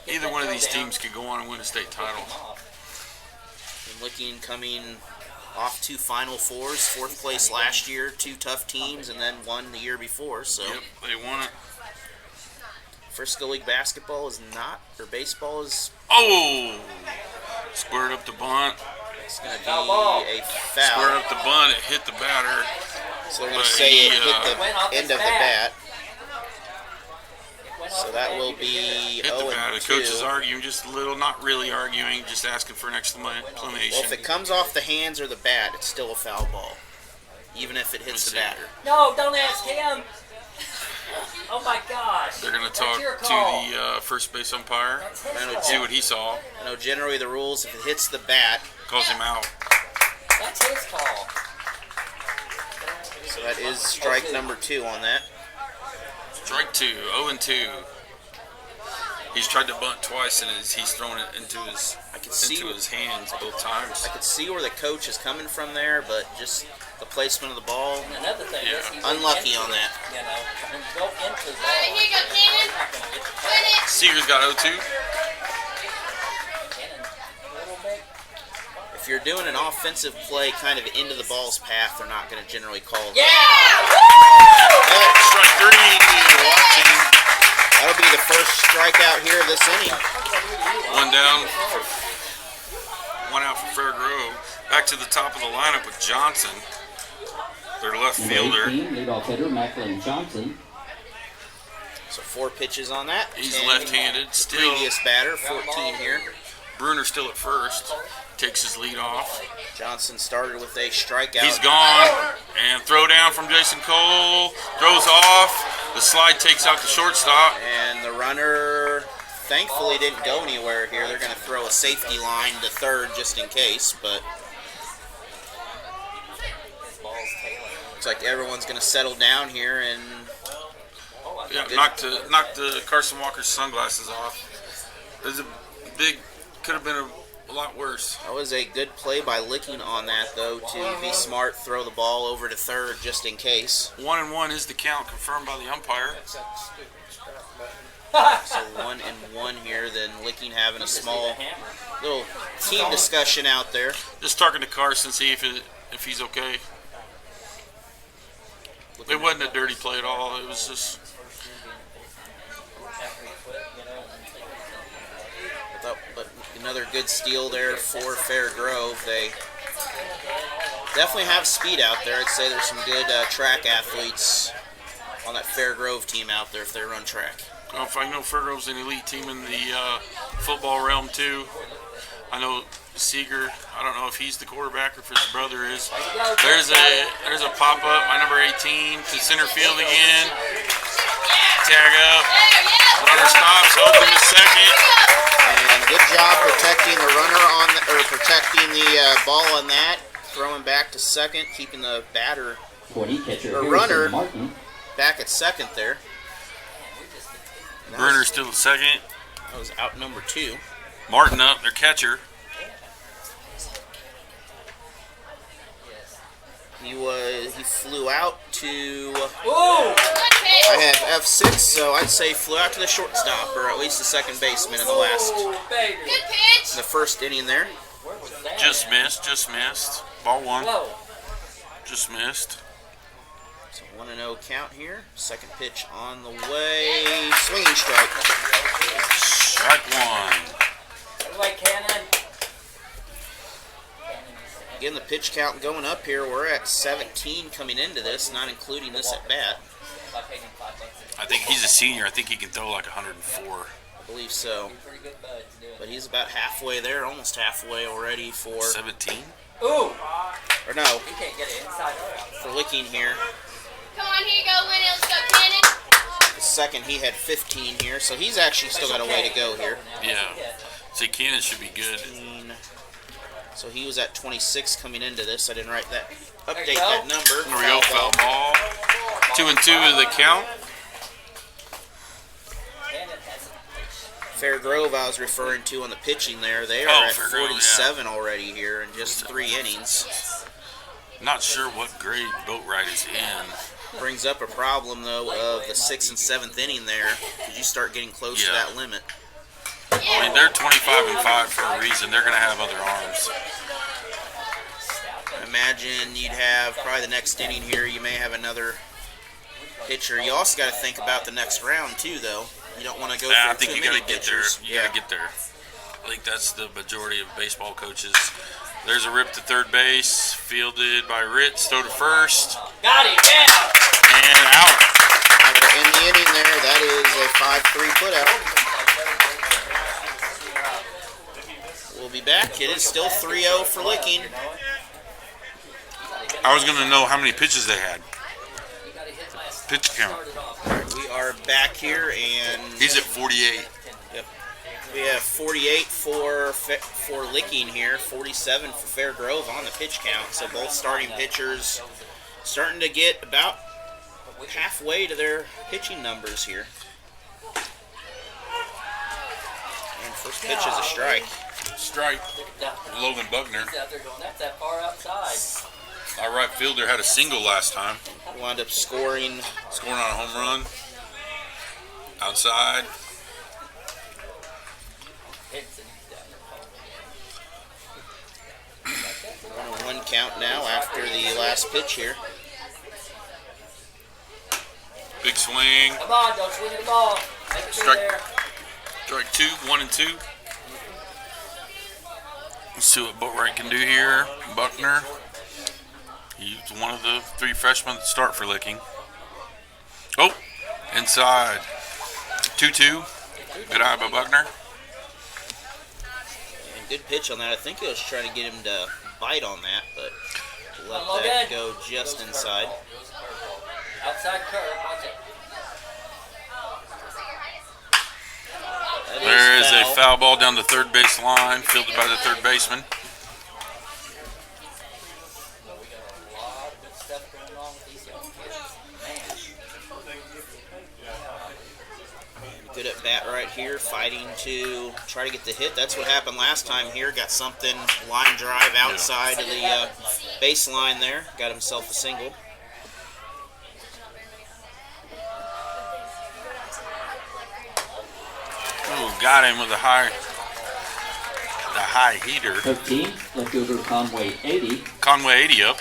either one of these teams could go on and win a state title. And Licking coming off 2 Final Fours, 4th place last year, 2 tough teams, and then 1 the year before. So Yep, they won it. Frisco League basketball is not, or baseball is. Oh! Squared up the bunt. It's going to be a Squared foul. up the bunt. It hit the batter. So we're going but to say he, it hit the end of the bat. So that will be Hit the 0 batter. and The coach 2. is arguing just a little, not really arguing, just asking for an explanation. Well, if it comes off the hands or the bat, it's still a foul ball, even if it hits the Let's see. batter. No, don't ask him. Oh my gosh. They're going to That's talk your to call. the first base umpire, That's his I know, call. see what he saw. I know generally the rules, if it hits the bat, Calls him out. That's his call. so that is strike number 2 on that. Strike 2, 0 and 2. He's tried to bunt twice and he's thrown it into his hands both times. I could see where the coach is coming from there, but just the placement of the ball. And another thing is he Unlucky went on into that. it, You know, when you go into the ball, All right, here you go, Cannon. you're not going to get the Win it. Seeger's got 0-2. cannon a little bit. If you're doing an offensive play kind of into the ball's path, they're not going to generally call that. Strike 3. Watching. That'll be the first strikeout here of this inning. One down. One out for Fair Grove. Back to the top of the lineup with Johnson, their left fielder. 18, leadoff hitter, Macklin Johnson. So 4 pitches on that. He's 10 left-handed. Still, Previous batter, 14 here. Bruner still at first. Takes his lead off. Johnson started with a strikeout. He's gone. And throw down from Jason Cole. Throws off. The slide takes out the shortstop. And the runner thankfully didn't go anywhere here. They're going to throw a safety line to third just in case, but looks like everyone's going to settle down here and Yeah, knocked the Carson Walker's sunglasses off. It was a big, could have been a lot worse. that was a good play by Licking on that, though, to be smart, throw the ball over to third just in case. 1-1 is the count confirmed by the umpire. So 1-1 here, then Licking having a small little team discussion out there. Just talking to Carson, see if he's okay. It wasn't a dirty play at all. It was just. But another good steal there for Fair Grove. They definitely have speed out there. I'd say there's some good track athletes on that Fair Grove team out there if they run track. Well, if I know Fair Grove's an elite team in the football realm too. I know Seeger. I don't know if he's the quarterback or if his brother is. There's a pop up. My number 18 to center field again. Tag up. Runner stops. Open to second. And good job protecting the runner protecting the ball on that. Throwing back to second, keeping the batter 20 catcher, or Harrison runner Martin. back at second there. Burner still at second. That was out number 2. Martin up, their catcher. He flew out to. Ooh! I have F6, so I'd say flew out to the shortstop, or at least the second baseman in the Ooh, baby. Good pitch. the first inning there. Where was that Just at? missed. Ball 1. Whoa. Just missed. So 1-0 count here. Second pitch on the way. Swinging strike. Strike 1. Good way, Cannon. Again, the pitch count going up here. We're at 17 coming into this, not including this at bat. I think he's a senior. I think he can throw like 104. I believe so. Pretty good buds doing But he's about halfway there, almost halfway already for. 17. Ooh! Or no, You can't get it inside or out. for Licking here. Come on, here you go, win it. Let's go, Cannon. The second, he had 15 here, so he's actually still got a way to go here. Yeah. See, Cannon should be good. So he was at 26 coming into this. I didn't write that. There Update you go. that number. There we go, foul ball. 2-2 is the count. Cannon has it. Fairgrove I was referring to on the pitching there. They are at Fairgrove, 47 already here in just 3 innings. Not sure what grade Boatwright is in. Brings up a problem, though, of the 6th and 7th inning there, because you start getting close to that limit. I mean, they're 25-5 for a reason. They're going to have other arms. Imagine you'd have probably the next inning here, you may have another pitcher. You also got to think about the next round, too, though. You don't want to go I for think too you many got to get there. pitchers. You got to get there. I think that's the majority of baseball coaches. There's a rip to third base, fielded by Ritz, throw to first. Got him, yeah! And out. In the inning there, that is a 5-3 putout. We'll be back. It is still 3-0 for Licking. I was going to know how many pitches they had. Pitch count. We are back here, and He's at 48. yep, we have 48 for Licking here, 47 for Fairgrove on the pitch count. So both starting pitchers starting to get about halfway to their pitching numbers here. And first pitch is a strike. Strike. Logan Buckner. He's out there going, that's that far outside. Our right fielder had a single last time. Wound up scoring. Scoring on a home run. Outside. Hits and he's down there. 1-1 count now after the last pitch here. Big swing. Come on, don't swing the ball. Make it Strike. there. Strike 2, 1-2. Let's see what Boatwright can do here. Buckner. He's one of the 3 freshmen that start for Licking. Oh, inside. 2-2. Good eye by Buckner. And good pitch on that. I think he was trying to get him to bite on that, but let Logan. that go just inside. Outside curve, watch it. That There is a foul. foul ball down the third base line, fielded by the third baseman. We got a lot of good stuff going on with these young kids. Man. Good at bat right here, fighting to try to get the hit. That's what happened last time here. Got something, line drive outside of the baseline there. Got himself a single. Oh, got him with the high heater. 13, left fielder Conway 80. Conway 80 up.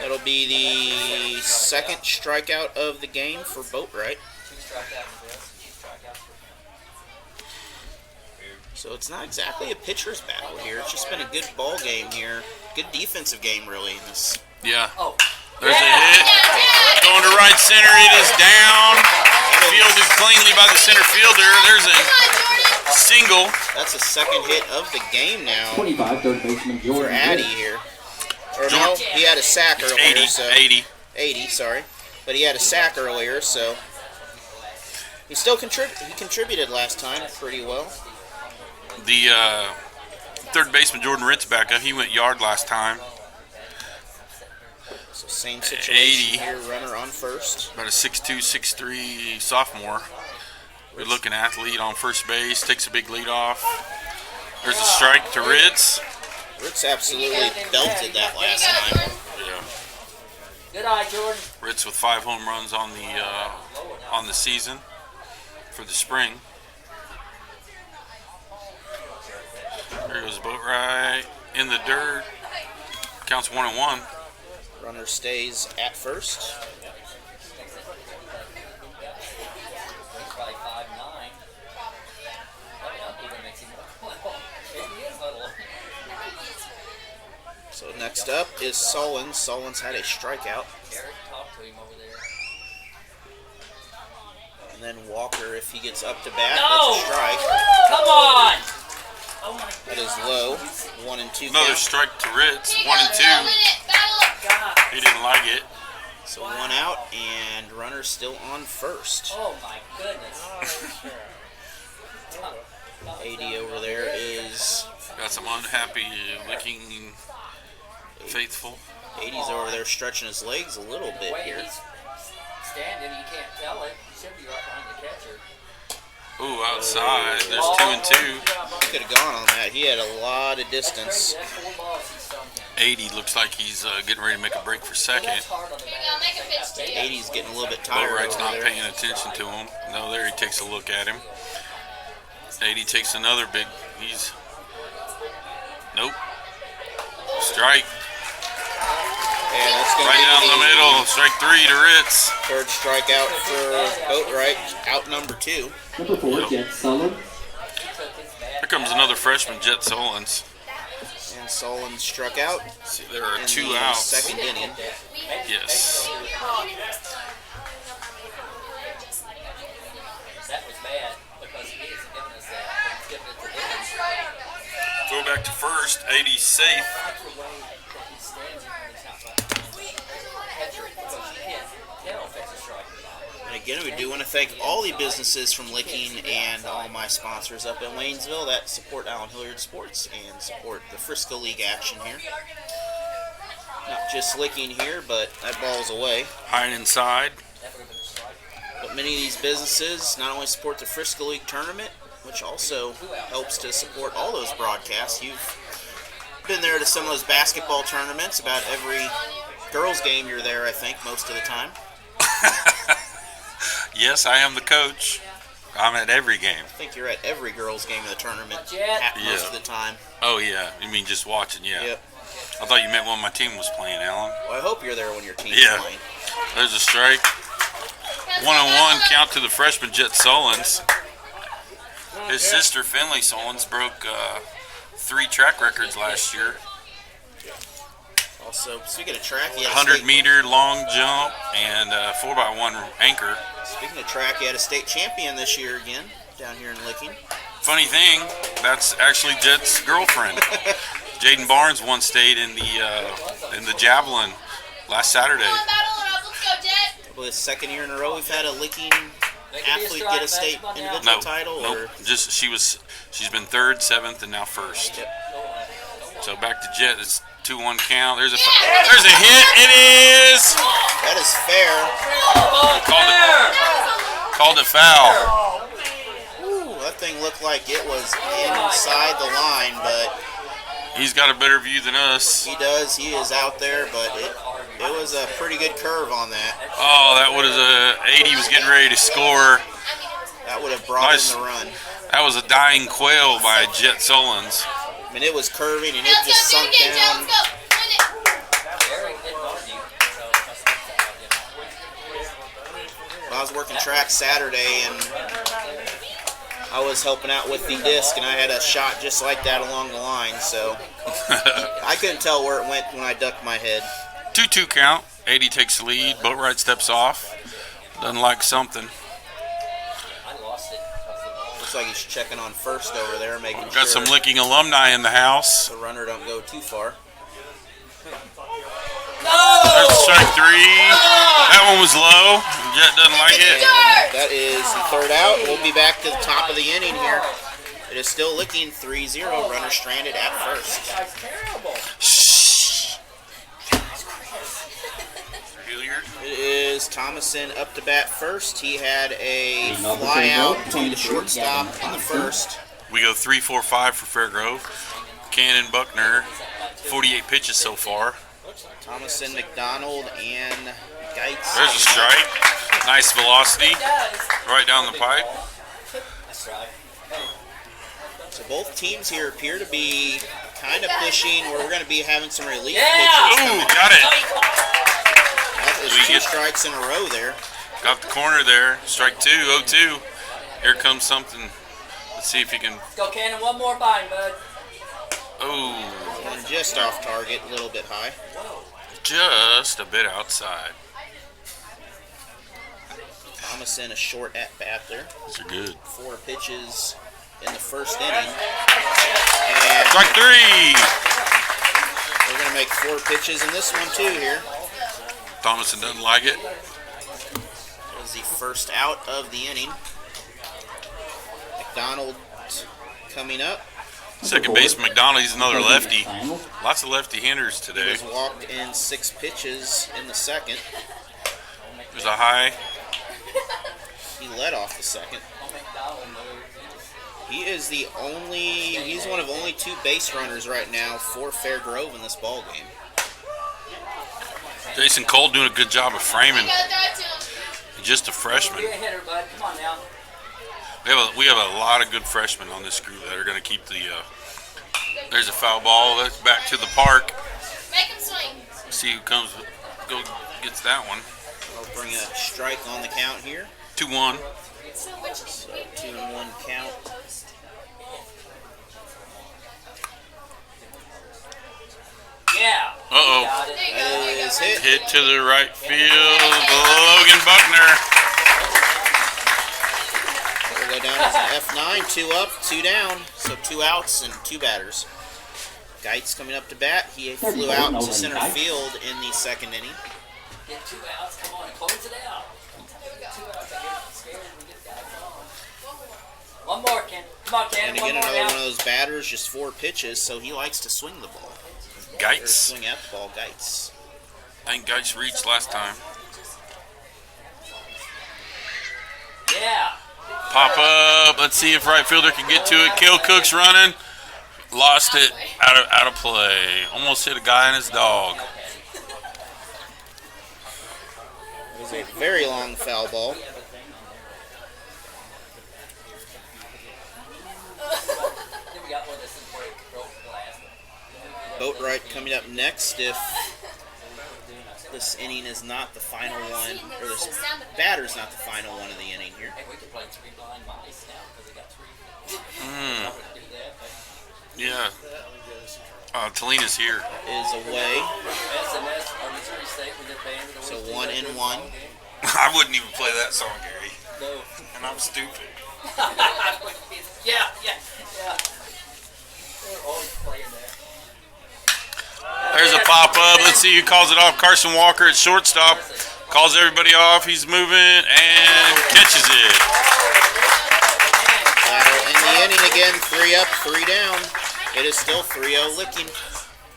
That'll be the second strikeout of the game for Boatwright. 2 strikeouts for us, 2 strikeouts for him. So it's not exactly a pitcher's battle here. It's just been a good ball game here. Good defensive game, really, in this. Yeah. Oh, There's a hit. Going to right center. It is down. Fielded cleanly by the center fielder. There's a single. That's the second hit of the game now 25, third baseman for Jordan. Addy here. Or no, he had a sack It's earlier. 80. So 80. 80, sorry. But he had a sack earlier, so he still contributed last time pretty well. The third baseman Jordan Ritz back up. He went yard last time. So same situation 80. here, runner on first. About a 6'2", 6'3" sophomore. Good looking athlete on first base. Takes a big lead off. There's a strike to Ritz. Ritz absolutely belted that last time. Yeah. good eye, Jordan. Ritz with 5 home runs on the season for the spring. There goes Boatwright in the dirt. Counts 1-1. Runner stays at first. He's probably 5'9". That even makes him maybe he is little. So next up is Sullins. Sullins had a strikeout. Eric, talk to him over there. And then Walker, if he gets up to bat, No! that's a strike. Come on! Oh my That is low. 1 and 2 Another count. strike to Ritz. 1 and 2. God. He didn't like it. So 1 out, and runner still on first. Oh my goodness. 80 over there is Got some unhappy Licking faithful. 80's over there stretching his legs a little bit Wait, here. he's standing. You can't tell it. He should be right behind the catcher. Ooh, outside. There's 2 and 2. He could have gone on that. He had a lot of distance. 80 looks like he's getting ready to make a break for second. Here you go, make a pitch to you. 80's getting a little bit tired Boatwright's over not there. paying attention to him. No, there he takes a look at him. 80 takes another big. He's. Nope. Strike. And that's going to Right down be the middle. Strike 3 to Ritz. third strikeout for Boatwright. Out number 2. Number 4, Jet Sullen. Here comes another freshman, Jet Solons. And Solon struck out See, there are in 2 the outs. second inning. Yes. That was bad because he is giving us that. He's giving it to them. Go back to first. 80's safe. And again, we do want to thank all the businesses from Licking and all my sponsors up in Waynesville that support Allen Hilliard Sports and support the Frisco League action here. Not just Licking here, but that ball's away. High and inside. But many of these businesses not only support the Frisco League tournament, which also helps to support all those broadcasts. You've been there to some of those basketball tournaments. About every girls' game you're there, I think, most of the time. Yes, I am the coach. I'm at every game. I think you're at every girls' game of the tournament most Yeah. of the time. Oh, yeah. You mean just watching? Yeah. Yep. I thought you meant when my team was playing, Alan. Well, I hope you're there when your team's Yeah. playing. There's a strike. 1-1 count to the freshman Jet Solons. His sister Finley Solons broke 3 track records last year. Also, speaking of track, he had a 100-meter long jump and 4x1 anchor. Speaking of track, he had a state champion this year again down here in Licking. Funny thing, that's actually Jet's girlfriend. Jaden Barnes won state in the javelin last Saturday. Come on, battle it up. Let's go, Jet. Well, this second year in a row we've had a Licking athlete get a state individual title. Nope. Or Just she's been 3rd, 7th, and now 1st. Yep. So back to Jet. It's 2-1 count. There's a hit. It is. that is fair. Called it foul. Ooh, that thing looked like it was inside the line, but He's got a better view than us. he does. He is out there, but it was a pretty good curve on that. Oh, that was 80 was getting ready to score. That would have brought Nice. in the run. That was a dying quail by Jet Solons. I mean, it was curving and it Let's just go, do sunk it again, Jet. down. Let's go. Win it. Eric didn't argue. I was working track Saturday and I was helping out with the disc and I had a shot just like that along the line, so I couldn't tell where it went when I ducked my head. 2-2 count. 80 takes the lead. Boatwright steps off. Doesn't like something. I lost it. Looks like he's checking on first over there, making Got sure some Licking alumni in the house. the runner don't go too far. There's strike 3. That one was low. Jet doesn't like it. That is the third out. We'll be back to the top of the inning here. It is still Licking 3-0. Runner stranded at first. Hilliard. It is Thomason up to bat first. He had a fly out to the shortstop in the first. We go 3-4-5 for Fairgrove. Cannon, Buckner, 48 pitches so far. Thomason, McDonald, and Geitz. There's a strike. Nice velocity. Right down the pipe. So both teams here appear to be kind of pushing where we're going to be having some relief Ooh, pitchers coming. got it. That is We 2 get- strikes in a row there. Got the corner there. Strike 2, 0-2. Here comes something. Let's see if he can. Go Cannon, one more bind, bud. Oh, And just off target, a little bit high. just a bit outside. Thomason a short at bat there. These are good. 4 pitches in the first inning. And Strike 3. we're going to make 4 pitches in this one too here. Thomason doesn't like it. That was the first out of the inning. McDonald coming up. Second base McDonald, he's another lefty. Lots of lefty hitters He today. was walked in 6 pitches in the second. There's a high. He led off the second. He is he's one of only 2 base runners right now for Fair Grove in this ball game. Jason Cole doing a good job of framing. You gotta throw it to him. Just a freshman. Be a hitter, bud. Come on now. We have a lot of good freshmen on this group that are going to keep the. There's a foul ball. That's back to the park. Make him swing. See who gets that one. I'll bring a strike on the count here. 2-1. So which 2-1 count. Yeah. Uh-oh. Got it. There you go. There you Is go. hit. Hit to the right field. Logan Buckner. We'll go down as F9, 2 up, 2 down. So 2 outs and 2 batters. Geitz coming up to bat. He flew out to center field in the 2nd inning. Get 2 outs. Come on, close it out. 2 outs. I get scared when we get that. One more, Ken. Come on, Ken. And One again, more another now. one of those batters, just 4 pitches, so he likes to swing the ball. Or Geitz. swing at the ball, Geitz. I think Geitz reached last time. Yeah. Pop up. Let's see if right fielder can get to it. Kill Cook's running. Lost it out of play. Almost hit a guy and his dog. It was a very long foul ball. Then we got one that's in break. Broke glass. Boatwright coming up next if this inning is not the final one, or this batter's not the final one of the inning here. Hey, we could play 3 blind mice now because they got 3. Mm, I would do that, but yeah. Talina's here. Is away, SMS or Missouri State with their band. so 1-1. I wouldn't even play that song, Gary. No. And I'm stupid. Yeah. They're always playing that. There's a pop-up. Let's see who calls it off. Carson Walker at shortstop. Calls everybody off. He's moving and catches it. In the inning again, 3 up, 3 down. It is still 3-0 Licking.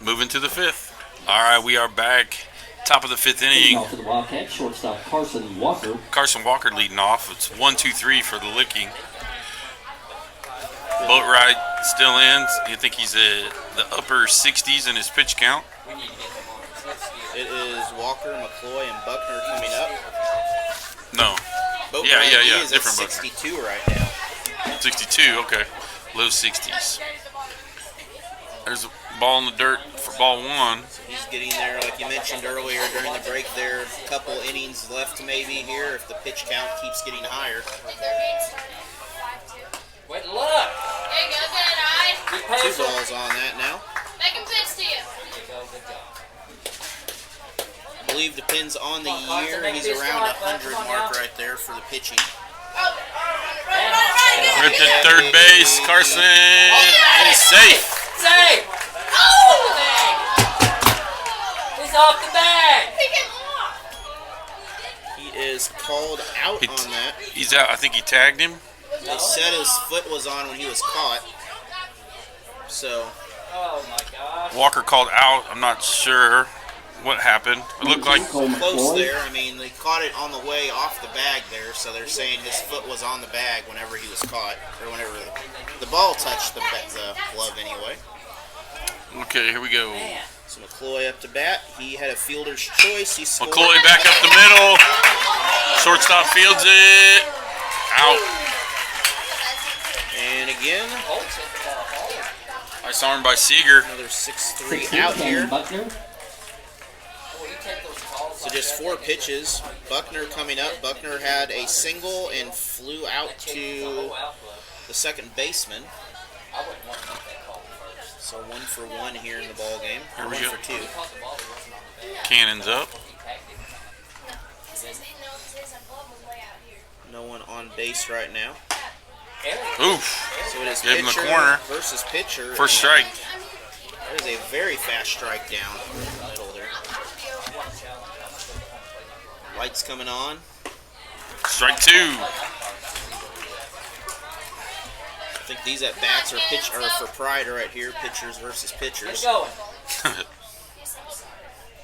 Moving to the 5th. All right, we are back. Top of the 5th inning. Off to the Wildcats, shortstop Carson Walker. Carson Walker leading off. It's 1-2-3 for the Licking. Boatwright still in. You think he's the upper 60s in his pitch count? It is Walker, McCloy, and Buckner coming up. No. Boatwright, Yeah. he is Different at Buckner. 62 right now. 62, okay. Low 60s. There's a ball in the dirt for ball 1. He's getting there, like you mentioned earlier during the break there. A couple innings left maybe here if the pitch count keeps getting higher. Wait, look. There you go. Good eye. Be 2 patient. balls on that now. Make him pitch to you. There you go. Good job. I believe depends on the year. He's around 100 mark right there for the pitching. Ripped at third base. Carson is safe. Save. Oh! He's off the bag. Pick him off. He is called out He- on that. He's out. I think he tagged him. They said his foot was on when he was caught. So, Oh my gosh. Walker called out. I'm not sure what happened. It looked like close there. I mean, they caught it on the way off the bag there, so they're saying his foot was on the bag whenever he was caught, or whenever the ball touched the glove anyway. okay. Here we go. So McCloy up to bat. He had a fielder's choice. He scored. McCloy back up the middle. Shortstop fields it. Out. And again, Nice arm by Seeger. another 6-3 out here. Buckner. So just 4 pitches. Buckner coming up. Buckner had a single and flew out to the second baseman. So 1 for 1 here in the ball game. Here Or we 1 go. for 2. Cannon's up. No one on base right now. Oof. So it is Gave him the pitcher corner. versus pitcher. First and strike. That is a very fast strike down the middle there. Lights coming on. Strike 2. I think these at bats are for pride right here. Pitchers versus pitchers. Going.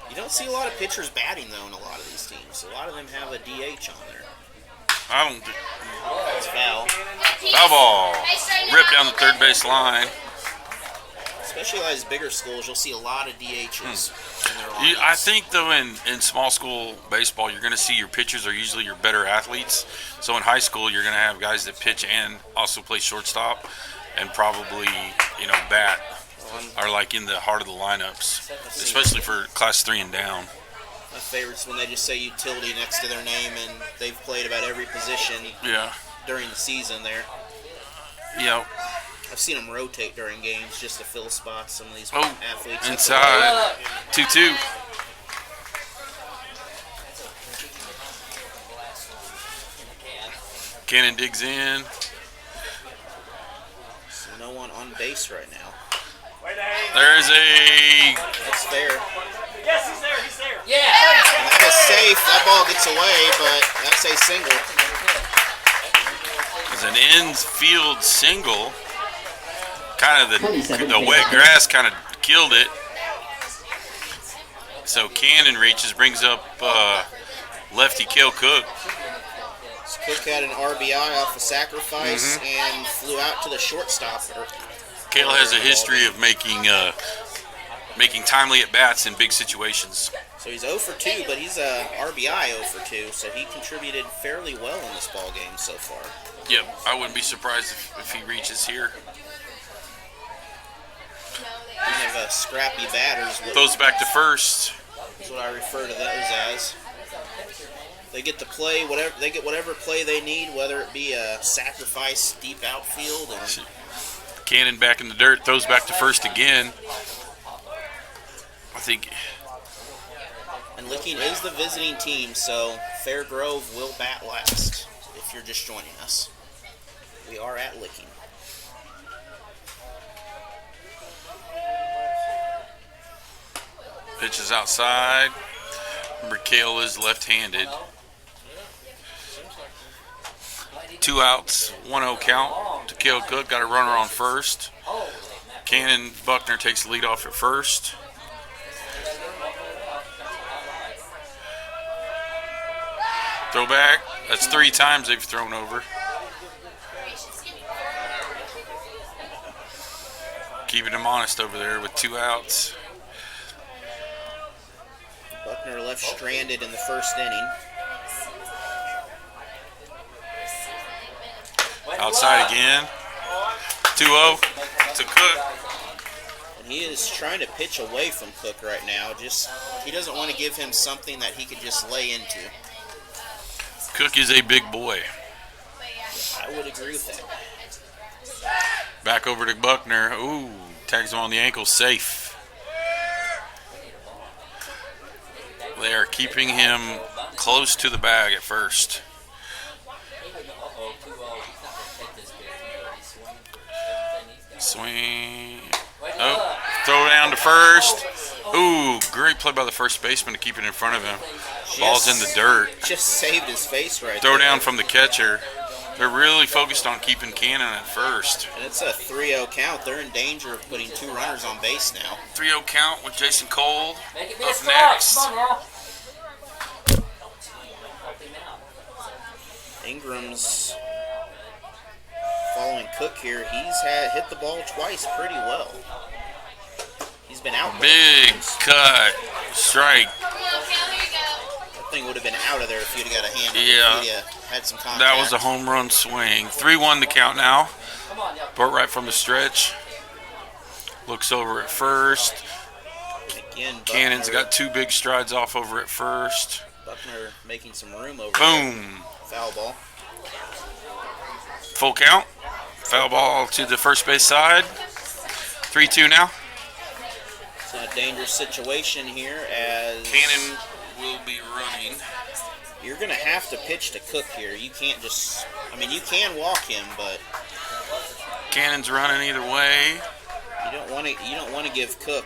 You don't see a lot of pitchers batting though in a lot of these teams. A lot of them have a DH on there. I don't. It's foul. Foul ball. Ripped down the third base line. Especially like these bigger schools, you'll see a lot of DHs in their I lineups. think, though, in small school baseball, you're going to see your pitchers are usually your better athletes. So in high school, you're going to have guys that pitch and also play shortstop, and probably, bat are like in the heart of the lineups, especially for class 3 and down. My favorite's when they just say utility next to their name, and they've played about every position Yeah. during the season there. Yeah. I've seen them rotate during games just to fill spots. Some of these Oh, athletes. inside. 2-2. Cannon digs in. So no one on base right now. There's a That's fair. Yes, he's there. He's there. Yeah. And that is safe. That ball gets away, but that's a single. there's an infield single. Kind of the wet grass kind of killed it. So Cannon reaches, brings up lefty Cale Cook. So Cook had an RBI off a sacrifice and flew out to the shortstop. Cale has a history of making timely at bats in big situations. So he's 0 for 2, but he's a RBI 0 for 2, so he contributed fairly well in this ball game so far. Yep, I wouldn't be surprised if he reaches here. We have scrappy batters. Throws back to first. That's what I refer to those as. They get to play whatever they get, whatever play they need, whether it be a sacrifice deep outfield. And Cannon back in the dirt, throws back to first again. I think. And Licking is the visiting team, so Fairgrove will bat last. If you're just joining us, we are at Licking. Pitch is outside. Remember, Cale is left-handed. 2 outs, 1-0 count to Cale Cook. Got a runner on first. Cannon Buckner takes the lead off at first. Throw back. That's 3 times they've thrown over. Keeping him honest over there with 2 outs. Buckner left stranded in the first inning. Outside again. 2-0 to Cook. And he is trying to pitch away from Cook right now. He doesn't want to give him something that he could just lay into. Cook is a big boy. I would agree with that. Back over to Buckner. Ooh, tags him on the ankle. Safe. They are keeping him close to the bag at first. Swing. Oh, throw down to first. Ooh, great play by the first baseman to keep it in front of him. Ball's in the dirt. Just saved his face right Throw there. down from the catcher. They're really focused on keeping Cannon at first. And it's a 3-0 count. They're in danger of putting 2 runners on base now. 3-0 count with Jason Cole Make it be a up strike. next. Come on now. Ingram's following Cook here. He's hit the ball twice pretty well. He's been out. Big cut. Strike. Come on, Cal, here you go. That thing would have been out of there if you'd have got a hand. Yeah. If you'd had some contact. That was a home run swing. 3-1 the count now. Burt right from the stretch. Looks over at first. Again, Buckner, Cannon's got 2 big strides off over at first. Buckner making some room over Boom. there. Foul ball. Full count. Foul ball to the first base side. 3-2 now. It's in a dangerous situation here as Cannon will be running. you're going to have to pitch to Cook here. You can't just, you can walk him, but Cannon's running either way. you don't want to give Cook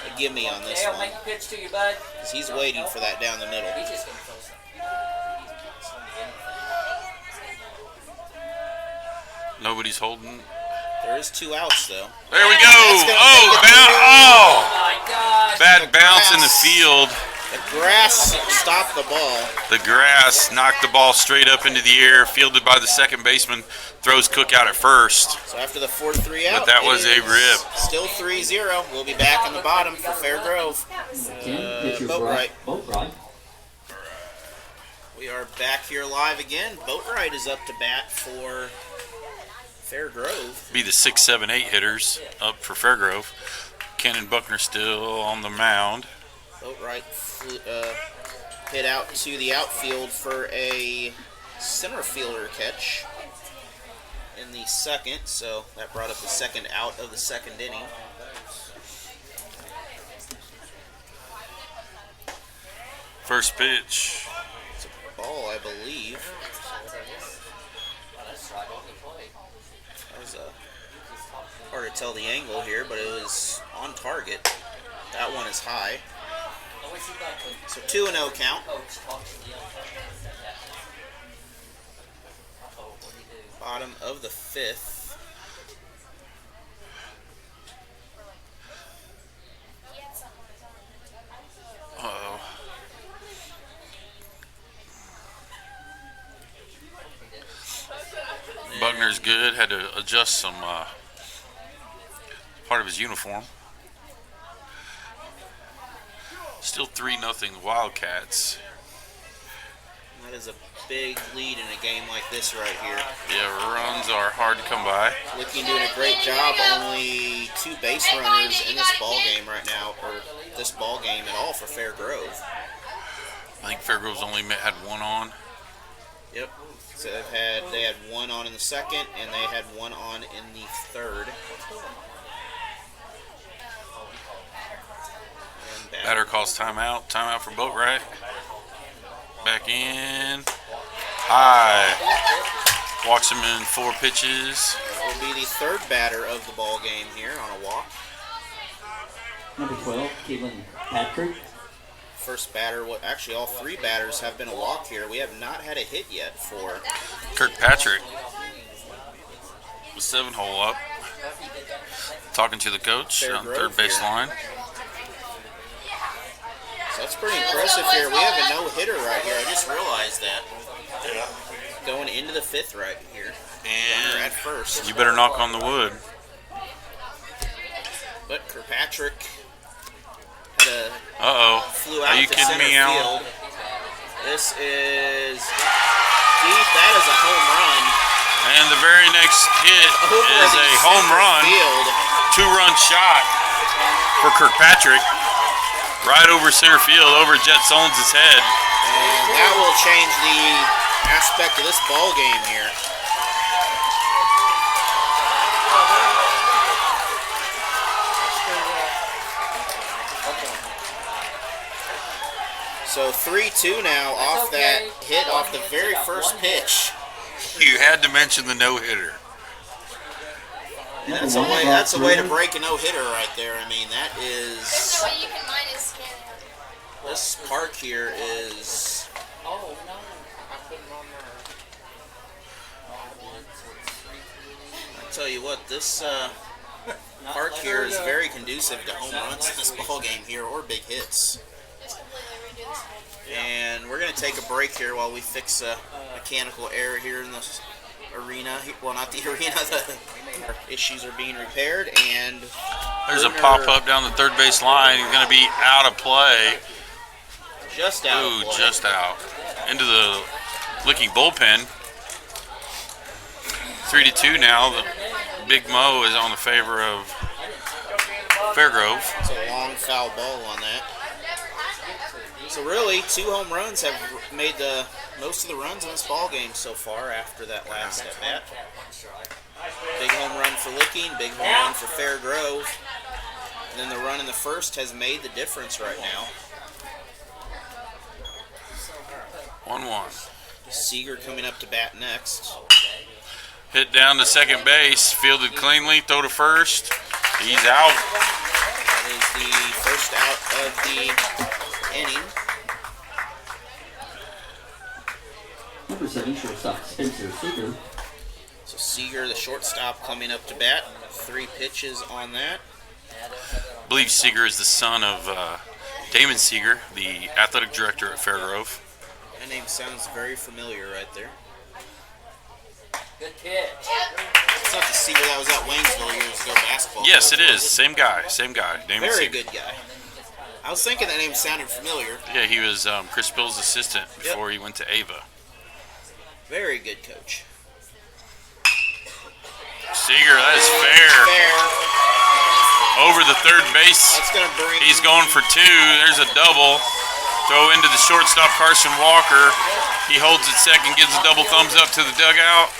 a gimme on this Dale, one make a pitch to you, bud. because he's waiting for that down the middle. He's just gonna throw something. Nobody's holding. There is 2 outs though. There we go. That's gonna Oh, make it oh, Oh my gosh. bad bounce in the grass. field. The grass stopped the ball. The grass knocked the ball straight up into the air, fielded by the second baseman, throws Cook out at first. So after the 4-3 out, But that was a rip. Still 3-0. We'll be back in the bottom for Fairgrove. Boatwright. We are back here live again. Boatwright is up to bat for Fairgrove. Be the 6, 7, 8 hitters up for Fairgrove. Ken and Buckner still on the mound. Boatwright hit out to the outfield for a center fielder catch in the second, so that brought up the second out of the second inning. First pitch. It's a ball, I believe. That was hard to tell the angle here, but it was on target. That one is high. So 2-0 count. Bottom of the fifth. Uh-oh. Buckner's good. Had to adjust some part of his uniform. Still 3-0 Wildcats. That is a big lead in a game like this right here. Yeah, runs are hard to come by. Licking doing a great job. Only 2 base runners in this ball game right now, or this ball game at all for Fairgrove. I think Fairgrove's only had one on. Yep. So they had one on in the second, and they had one on in the third. Batter calls timeout. Timeout for Boatwright. Back in. High. Walks him in 4 pitches. That will be the third batter of the ball game here on a walk. Number 12, Keelan Patrick. First batter, actually all 3 batters have been a walk here. We have not had a hit yet for Kirkpatrick. With 7-hole up. Talking to the coach on third baseline. So that's pretty impressive here. We have a no-hitter right here. I just realized that. Yeah. Going into the 5th right here. And at first. You better knock on the wood. But Kirkpatrick flew out Are you to kidding center me, Alan? field. This is deep. That is a home run. And the very next hit is a home run. 2-run shot for Kirkpatrick. Right over center field, over Jet Solons' head. And that will change the aspect of this ball game here. So 3-2 now off that hit off the very first pitch. You had to mention the no-hitter. That's a way to break a no-hitter right there. I mean, that is... This park here is... I'll tell you what, this park here is very conducive to home runs in this ball game here, or big hits. And we're going to take a break here while we fix a mechanical error here in the arena. Well, not the arena, the issues are being repaired. And there's a pop-up down the third base line. He's going to be out of play. Just out. Ooh, just out. Into the Licking bullpen. 3-2 now. The Big Mo is on the favor of Fairgrove. It's a long foul ball on that. So really, 2 home runs have made most of the runs in this ball game so far after that last at bat. Big home run for Licking, big home run for Fairgrove. And then the run in the first has made the difference right now. 1-1. Seeger coming up to bat next. Hit down to second base, fielded cleanly, throw to first. He's out. That is the first out of the inning. Number 7, shortstop Spencer Seeger. So Seeger, the shortstop, coming up to bat. 3 pitches on that. I believe Seeger is the son of Damon Seeger, the athletic director at Fairgrove. That name sounds very familiar right there. Good pitch. It's not the Seeger that was at Waynesville years ago basketball. Yes, coach, it is. was Same guy. Damon Very Seeger. good guy. I was thinking that name sounded familiar. Yeah, he was Chris Bill's assistant before he went to Ava. Very good coach. Seeger, that is fair. Over the third base. That's going to bring. He's going for two. There's a double. Throw into the shortstop, Carson Walker. He holds it second, gives a double thumbs up to the dugout.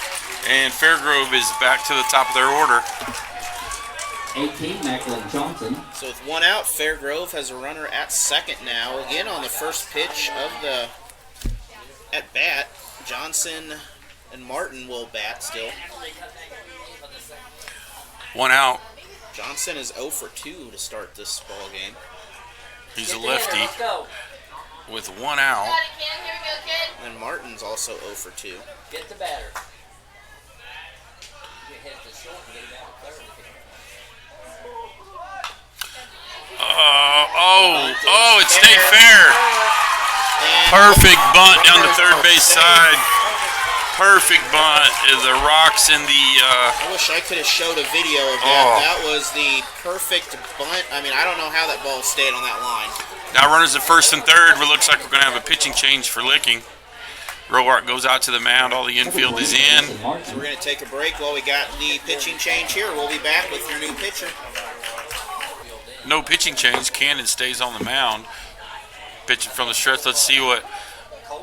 And Fairgrove is back to the top of their order. 18, Macklin Johnson. So with one out, Fairgrove has a runner at second now. Again on the first pitch of the at bat, Johnson and Martin will bat still. One out. Johnson is 0 for 2 to start this ball game. He's a Get the hitter, lefty let's go. with one out. Got it, Ken. Here we go, kid. And Martin's also 0 for 2. Get the batter. You hit the short and get him out third. It stayed fair. And Perfect bunt down the third base side. Perfect bunt. The rocks in the. I wish I could have showed a video of that. That was the perfect bunt. I mean, I don't know how that ball stayed on that line. Now runners at first and third. It looks like we're going to have a pitching change for Licking. Roark goes out to the mound. All the infield is in. So we're going to take a break while we got the pitching change here. We'll be back with your new pitcher. No pitching change. Cannon stays on the mound. Pitching from the stretch. Let's see what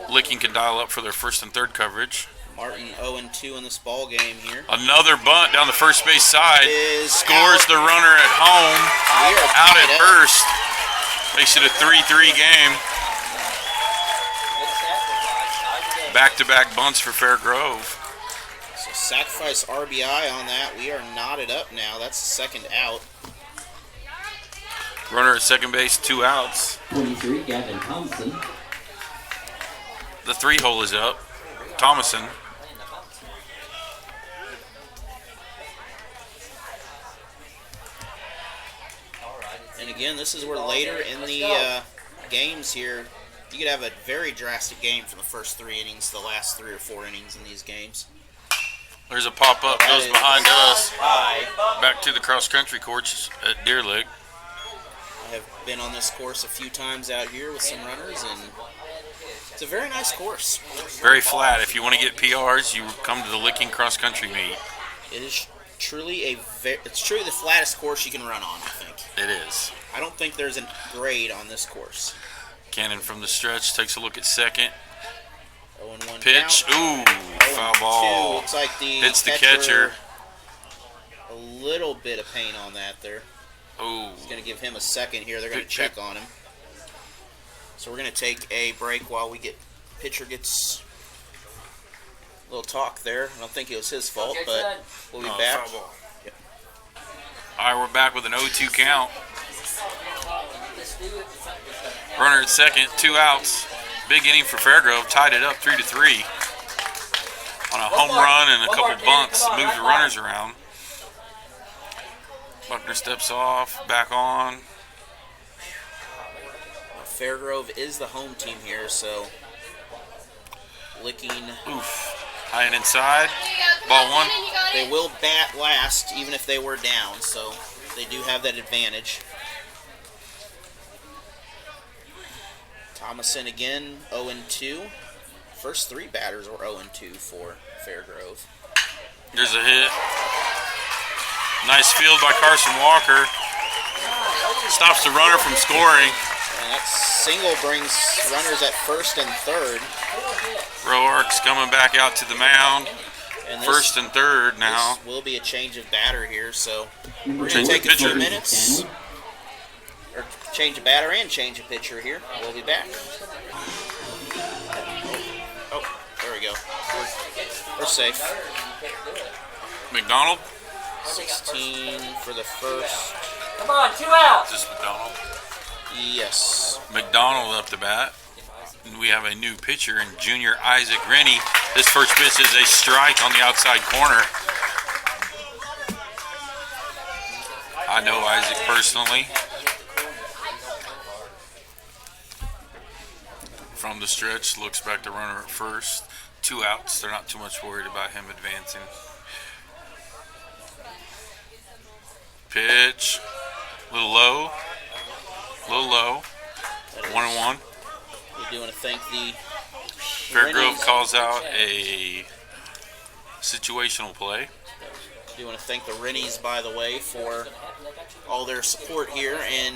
Licking can dial up for their first and third coverage. Martin 0-2 in this ball game here. Another bunt down the first base side. Is Scores out. the runner at home. We are Out tied at up. first. Makes it a 3-3 game. Back-to-back bunts for Fairgrove. So sacrifice RBI on that. We are knotted up now. That's the second out. Runner at second base, 2 outs. 23, Gavin Thompson. The 3-hole is up. Thomason. And again, this is where later in the games here, you could have a very drastic game for the first 3 innings, the last 3 or 4 innings in these games. There's a pop-up, goes behind us. High. Back to the cross-country courts at Deer Lick. I have been on this course a few times out here with some runners, and it's a very nice course. Very flat. If you want to get PRs, you come to the Licking cross-country meet. It is truly it's truly the flattest course you can run on, I think. It is. I don't think there's a grade on this course. Cannon from the stretch takes a look at second. 0-1 Pitch. count. Ooh, foul 0-2. ball. Looks like the Hits the catcher. A little bit of pain on that there. Ooh. It's going to give him a second here. They're going to Good check pick. on him. So we're going to take a break while pitcher gets a little talk there. I don't think it was his fault, but we'll be No, back. foul ball. All right, we're back with an 0-2 count. Runner at second, 2 outs. Big inning for Fairgrove, tied it up 3-3 on a home run and a couple bunts to move the runners around. Buckner steps off, back on. Fairgrove is the home team here, so Licking. Oof. High and inside. Here you go. Come Ball on, one. Ken, you got They it. will bat last, even if they were down, so they do have that advantage. Thomason again, 0-2. First 3 batters were 0-2 for Fairgrove. There's a hit. Nice field by Carson Walker. Stops the runner from scoring. And that single brings runners at first and third. Roark's coming back out to the mound. And this, First and third now. this will be a change of batter here, so we're going Change to of take a few pitcher. minutes. Or change a batter and change a pitcher here. We'll be back. Oh, there we go. We're safe. McDonald. 16 for the first. Come on, 2 outs. Is this McDonald? Yes. McDonald up to bat. And we have a new pitcher in junior Isaac Rennie. This first pitch is a strike on the outside corner. I know Isaac personally. from the stretch, looks back to runner at first. 2 outs. They're not too much worried about him advancing. Pitch. A little low. 1-1. We do want to thank the Fairgrove calls out a situational play. I do want to thank the Rennies, by the way, for all their support here and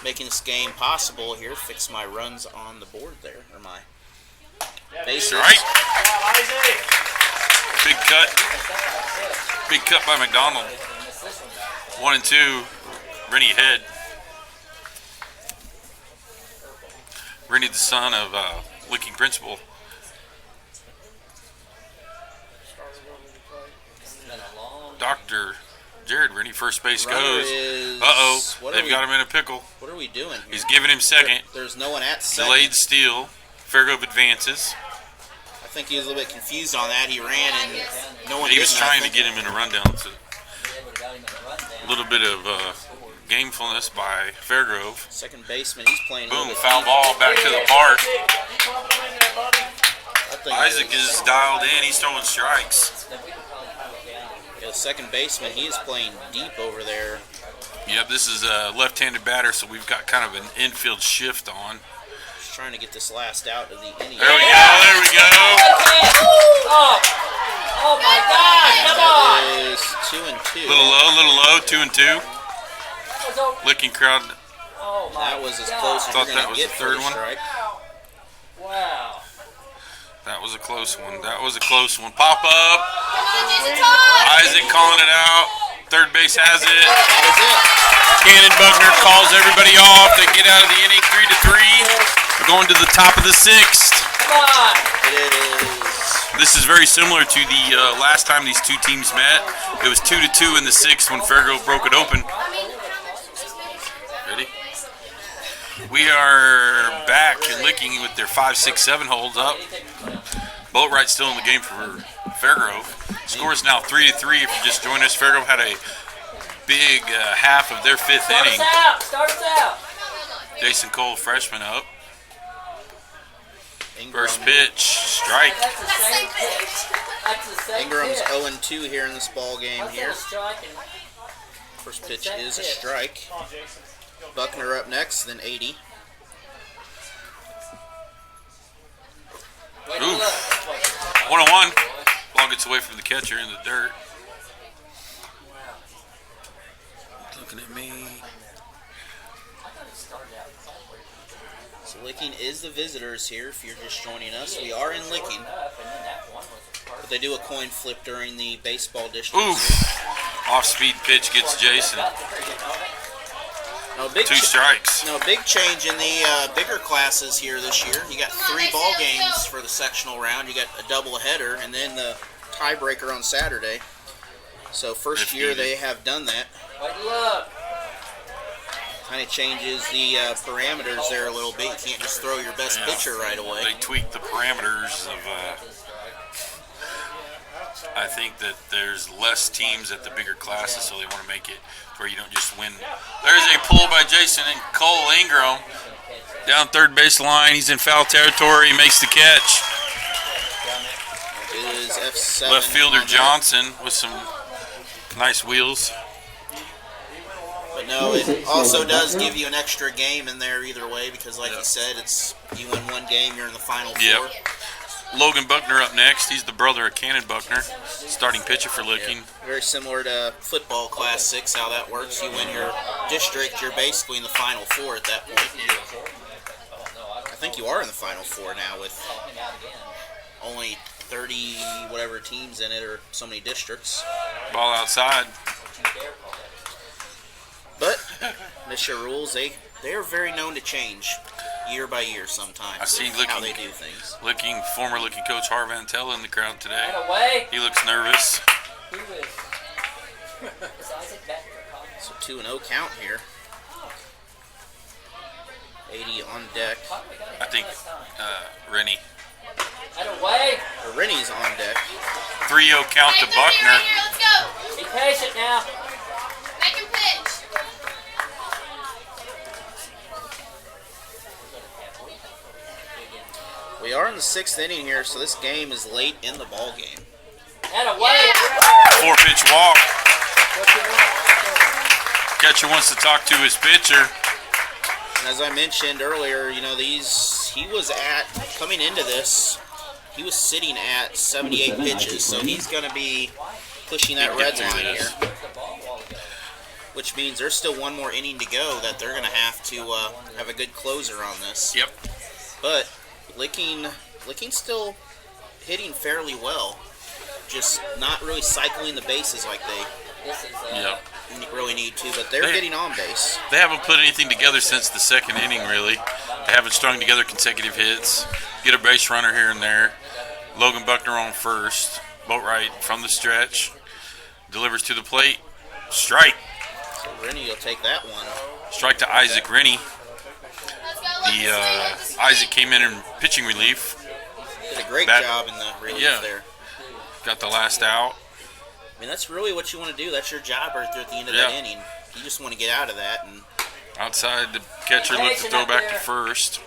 making this game possible here. Fix my runs on the board there, or my bases. Right. Big cut by McDonald. 1-2. Rennie head. Rennie, the son of Licking Principal. Dr. Jared Rennie, first base goes. They've got him in a pickle. What are we doing here? He's giving him second. There's no one at second. Delayed steal. Fairgrove advances. I think he was a little bit confused on that. He ran and no one. He was trying to get him in a rundown. So a little bit of gamefulness by Fairgrove. Second baseman, he's playing. Boom, foul ball back to the park. Isaac is dialed in. He's throwing strikes. The second baseman, he is playing deep over there. Yep, this is a left-handed batter, so we've got kind of an infield shift on. Just trying to get this last out of the inning. There we go. Oh my God! Come on! That is 2-2. Little low, 2-2. Licking crowd. Oh my That was as close as Thought you're that going was to get the for third the one. strike. Wow. That was a close one. Pop up. Come on, Jason Todd! Isaac calling it out. Third base has it. That was it. Cannon Buckner calls everybody off. They get out of the inning 3-3. We're going to the top of the 6th. Come on. It is. This is very similar to the last time these two teams met. It was 2-2 in the 6th when Fairgrove broke it open. Ready? We are back and Licking with their 5, 6, 7 holds up. Boatwright still in the game for Fairgrove. Score is now 3-3. If you just joined us, Fairgrove had a big half of their 5th inning. Start us out. Jason Cole, freshman, up. Ingram. First pitch, strike. That's the same pitch. That's the same Ingram's pitch. 0-2 here in this ball game here. Strike and First pitch is a strike. Buckner up next, then 80. Ooh. 1-1. Ball gets away from the catcher in the dirt. Looking at me. So Licking is the visitors here if you're just joining us. We are in Licking, but they do a coin flip during the baseball district. Oof. Off-speed pitch gets Jason. No, big 2 strikes. No, big change in the bigger classes here this year. You got 3 ball games for the sectional round. You got a doubleheader and then the tiebreaker on Saturday. So first year they have done that. Kind of changes the parameters there a little bit. You can't just throw your best pitcher right away. They tweaked the parameters of. I think that there's less teams at the bigger classes, so they want to make it where you don't just win. There's a pull by Jason and Cole Ingram down third base line. He's in foul territory. He makes the catch. It is F7. Left fielder Johnson with some nice wheels. But no, it also does give you an extra game in there either way because, like you said, it's you win one game, you're in the final 4. Yep. Logan Buckner up next. He's the brother of Cannon Buckner, starting pitcher for Licking. Yeah. Very similar to football Class 6, how that works. You win your district, you're basically in the final 4 at that point. I think you are in the final 4 now with only 30 whatever teams in it or so many districts. Ball outside. rules, they are very known to change year by year sometimes. I see how they do things. Former Licking coach Harv Antella in the crowd today. away. He looks nervous. So 2-0 count here. 80 on deck. I think Rennie. Rennie's on deck. 3-0 count to Buckner. Let's go. Be patient now. Make him pitch. are in the 6th inning here, so this game is late in the ball game. And away. 4-pitch walk. Catcher wants to talk to his pitcher. And as I mentioned earlier, you know, he was coming into this, he was sitting at 78 pitches, so he's going to be pushing that red line here. Which means there's still one more inning to go that they're going to have a good closer on this. Yep. But Licking still hitting fairly well, just not really cycling the bases like they really need to. But they're getting on base. They haven't put anything together since the 2nd inning, really. They haven't strung together consecutive hits. Get a base runner here and there. Logan Buckner on first. Boatwright from the stretch. Delivers to the plate. Strike. So Rennie will take that one. Strike to Isaac Rennie. Isaac came in pitching relief. Did a great job in the relief there. Got the last out. I mean, that's really what you want to do. That's your job right there at the end of that inning. You just want to get out of that. And outside, the catcher looked to throw back to first.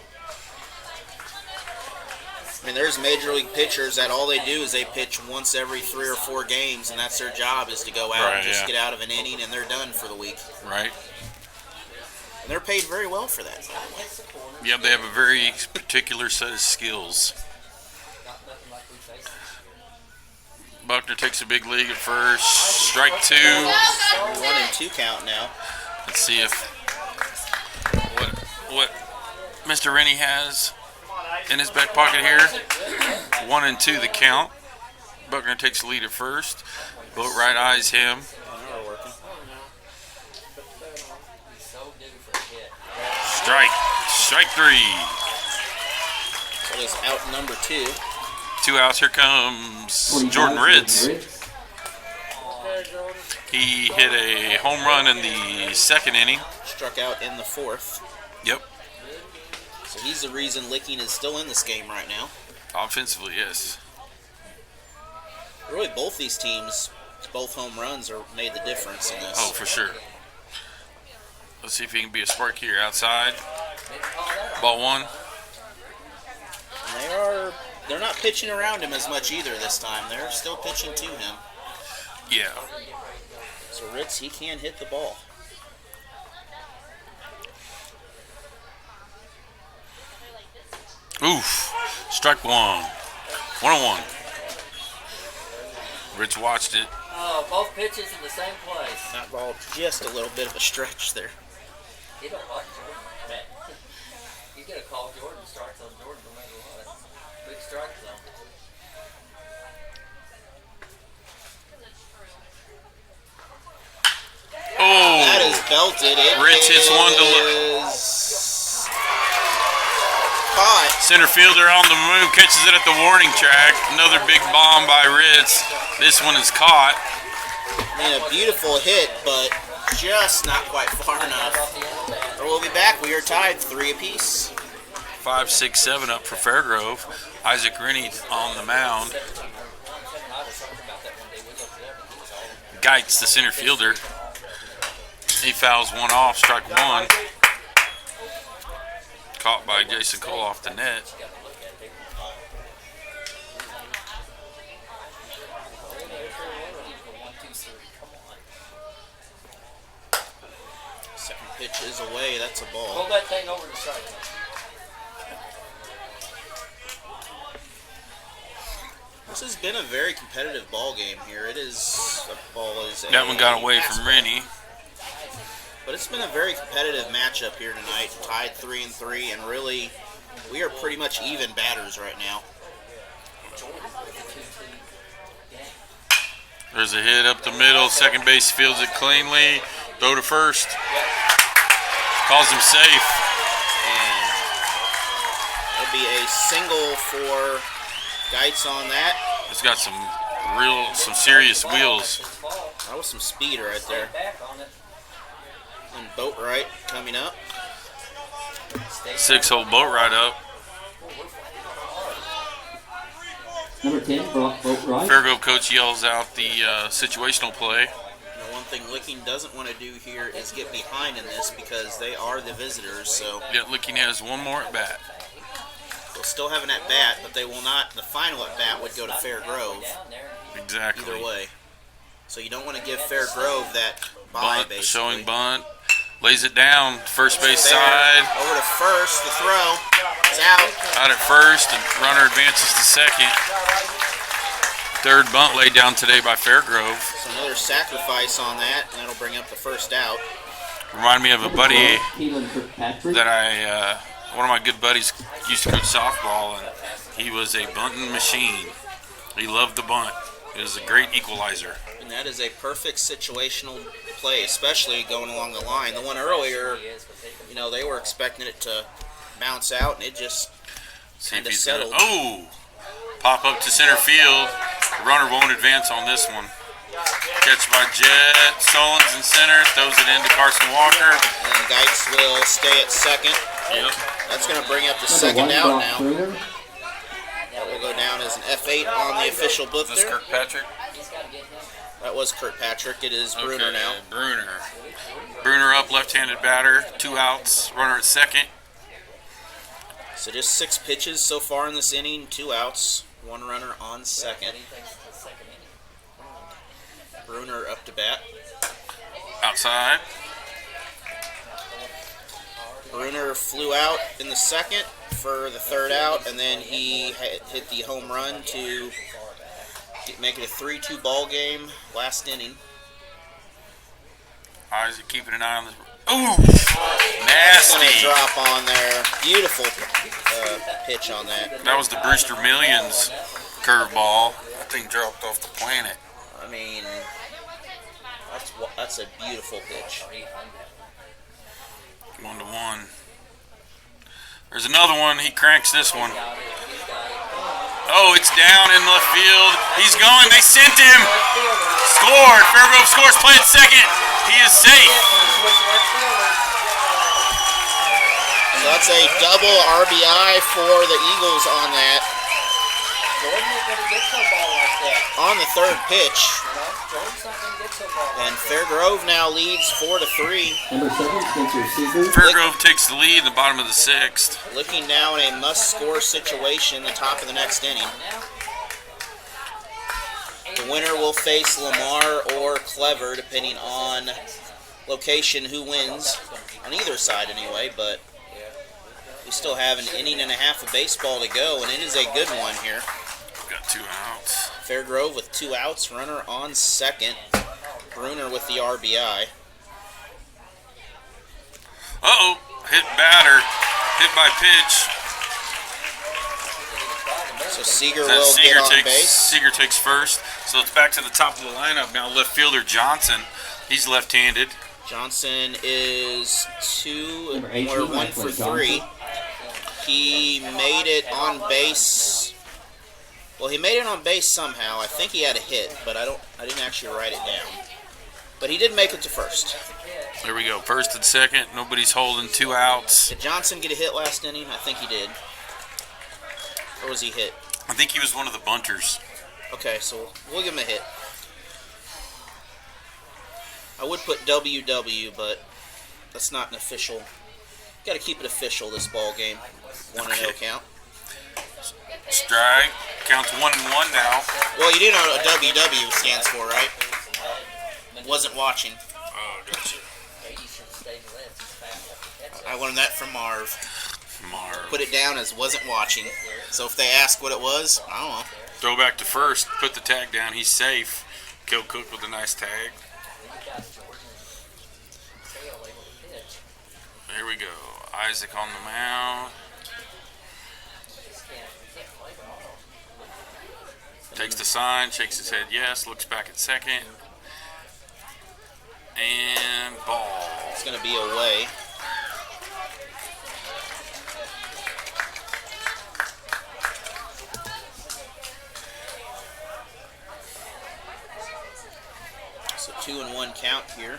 I mean, there's major league pitchers that all they do is they pitch once every 3 or 4 games, and that's their job, is to go out and just get out of an inning, and they're done for the week. Right. And they're paid very well for that. Yep, they have a very particular set of skills. Buckner takes a big lead at first. Strike 2. 1-2 count now. Let's see if what Mr. Rennie has in his back pocket here. 1-2 the count. Buckner takes the lead at first. Boatwright eyes him. Strike 3. That is out number 2. 2 outs. Here comes Jordan Ritz. He hit a home run in the 2nd inning. Struck out in the 4th. Yep. So he's the reason Licking is still in this game right now. Offensively, yes. Really, both these teams, both home runs made the difference in this. Oh, for sure. Let's see if he can be a spark here. Outside. Ball 1. And they're not pitching around him as much either this time. They're still pitching to him. Yeah. So Ritz, he can hit the ball. Oof. Strike 1. 1-1. Ritz watched it. Oh, both pitches in the same place. That ball just a little bit of a stretch there. He don't like Jordan. You get a call, Jordan strikes on Jordan no matter what. Big strike zone. Oh. That is belted. Ritz hits one to caught. Center fielder on the move, catches it at the warning track. Another big bomb by Ritz. This one is caught. I mean, a beautiful hit, but just not quite far enough. Or we'll be back. We are tied 3 apiece. 5, 6, 7 up for Fairgrove. Isaac Rennie on the mound. Geitz, the center fielder. He fouls one off, strike 1. Caught by Jason Cole off the net. Second pitch is away. That's a ball. Hold that thing over to strike. This has been a very competitive ball game here. It is That one got away from Rennie. But it's been a very competitive matchup here tonight. Tied 3-3, and really, we are pretty much even batters right now. There's a hit up the middle. Second base fields it cleanly. Throw to first. Calls him safe. And it'll be a single for Geitz on that. It's got some serious wheels. That was some speed right there. And Boatwright coming up. 6-hole Boatwright up. Number 10, Boatwright. Fairgrove coach yells out the situational play. The one thing Licking doesn't want to do here is get behind in this because they are the visitors. So Yet Licking has one more at bat. They'll still have an at-bat, but they will not. The final at-bat would go to Fairgrove. Exactly. Either way. So you don't want to give Fairgrove that bye, Bunt, basically. showing bunt. Lays it down, first base There. side. Over to first, the throw. It's out. Out at first, and runner advances to second. Third bunt laid down today by Fairgrove. So another sacrifice on that, and that'll bring up the first out. Remind me of a buddy Keelan Kirkpatrick. that one of my good buddies used to coach softball, and he was a bunting machine. He loved the bunt. It was a great equalizer. And that is a perfect situational play, especially going along the line. The one earlier, you know, they were expecting it to bounce out, and it just See if kind of he's gonna, settled. oh! Pop up to center field. The runner won't advance on this one. Catch by Jet. Solons in center. Throws it into Carson Walker. And Geitz will stay at second. Yep. That's going to bring up the Number second 1, out Brock now. Bruner. That will go down as an F8 on the official book Is this there. Kirkpatrick? That was Kirkpatrick. It is Bruner Okay, now. Bruner up, left-handed batter. 2 outs. Runner at second. So just 6 pitches so far in this inning, 2 outs, 1 runner on second. Bruner up to bat. Outside. Bruner flew out in the second for the third out, and then he hit the home run to make it a 3-2 ball game last inning. Isaac keeping an eye on this. Ooh! Gonna Nasty! drop on there. Beautiful pitch on that. That was the Brewster Millions curveball. That thing dropped off the planet. I mean, that's a beautiful pitch. 1-1. There's another one. He cranks this one. Oh, it's down in left field. He's going. They sent him. Scored. Fairgrove scores. Play at second. He is safe. So that's a double RBI for the Eagles on that. On the third pitch. And Fairgrove now leads 4-3. Number 7, Spencer Seeger. Fairgrove takes the lead in the bottom of the 6th. Looking now in a must-score situation in the top of the next inning. The winner will face Lamar or Clever, depending on location, who wins. On either side, anyway, but we still have an inning and a half of baseball to go, and it is a good one here. Got 2 outs. Fairgrove with 2 outs, runner on second. Bruner with the RBI. Uh-oh. Hit batter. Hit by pitch. So Seeger That will get on base. Seeger takes first. So it's back to the top of the lineup now. Left fielder Johnson. He's left-handed. Johnson is Number 18, 1 for Michael 3. Johnson. He made it on base. Well, he made it on base somehow. I think he had a hit, but I didn't actually write it down. But he did make it to first. There we go. First and second. Nobody's holding. 2 outs. Did Johnson get a hit last inning? I think he did. Or was he hit? I think he was one of the bunters. Okay, so we'll give him a hit. I would put WW, but that's not an official. Got to keep it official this ball game. 1-0 count. Strike. Counts 1-1 now. Well, you do know what a WW stands for, right? Wasn't watching. Oh, gotcha. I learned that from Marv. Marv. Put it down as wasn't watching. So if they ask what it was, I don't know. Throw back to first. Put the tag down. He's safe. Kill Cook with a nice tag. There we go. Isaac on the mound. Takes the sign, shakes his head yes, looks back at second. And ball. It's going to be away. So 2-1 count here.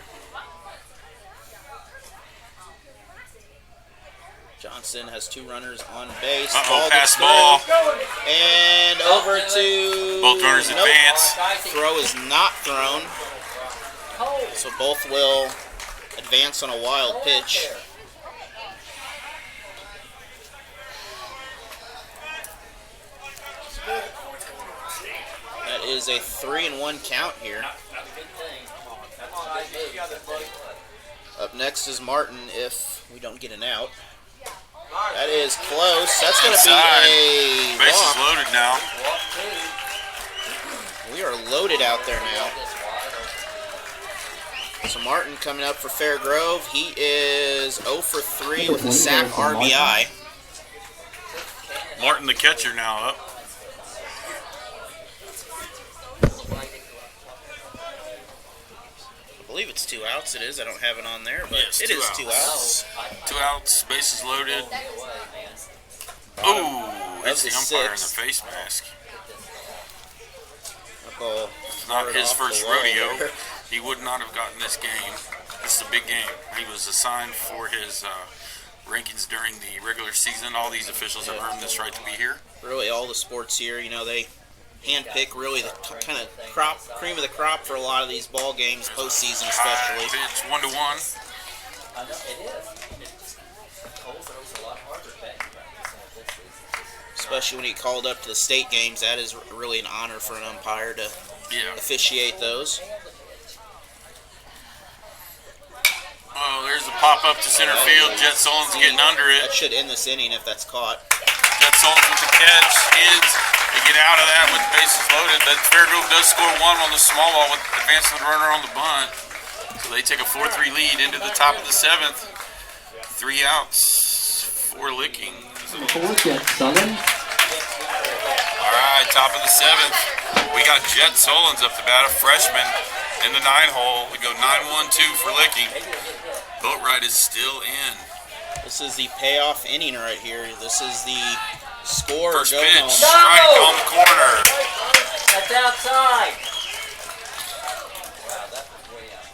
Johnson has 2 runners on base. Uh-oh, gets pass ball. through. And over to... Both runners Nope. advance. Throw is not thrown. So both will advance on a wild pitch. is a 3-1 count here. Up next is Martin if we don't get an out. That is close. That's going to be a Bases walk. loaded now. We are loaded out there now. So Martin coming up for Fairgrove. He is 0 for 3 with a sack RBI. Martin, the catcher, now up. I believe it's 2 outs. It is. I don't have it on there, but Yes, it is 2 outs. 2 outs, bases loaded. Ooh, hits the umpire in the face mask. It's not his first rodeo. He would not have gotten this game. This is a big game. He was assigned for his rankings during the regular season. All these officials have earned this right to be here. Really, all the sports here, you know, they handpick really the kind of cream of the crop for a lot of these ball games, postseason especially. High pitch, 1-1. I know it is. Cole throws a lot harder batting practice than this season. Especially when he called up to the state games, that is really an honor for an umpire to officiate those. Oh, there's a pop-up to center field. Jet Solon's getting under it. That should end this inning if that's caught. Jet Solon with the catch. They get out of that with the bases loaded. That Fairgrove does score 1 on the small ball with advancing the runner on the bunt. So they take a 4-3 lead into the top of the 7th. 3 outs, 4 licking. All right, top of the 7th. We got Jet Solon's up to bat, a freshman in the 9-hole. We go 9-1-2 for licking. Boat ride is still in. This is the payoff inning right here. This is the score. First go pitch, home. strike on the corner. That's outside. Wow, that was way out.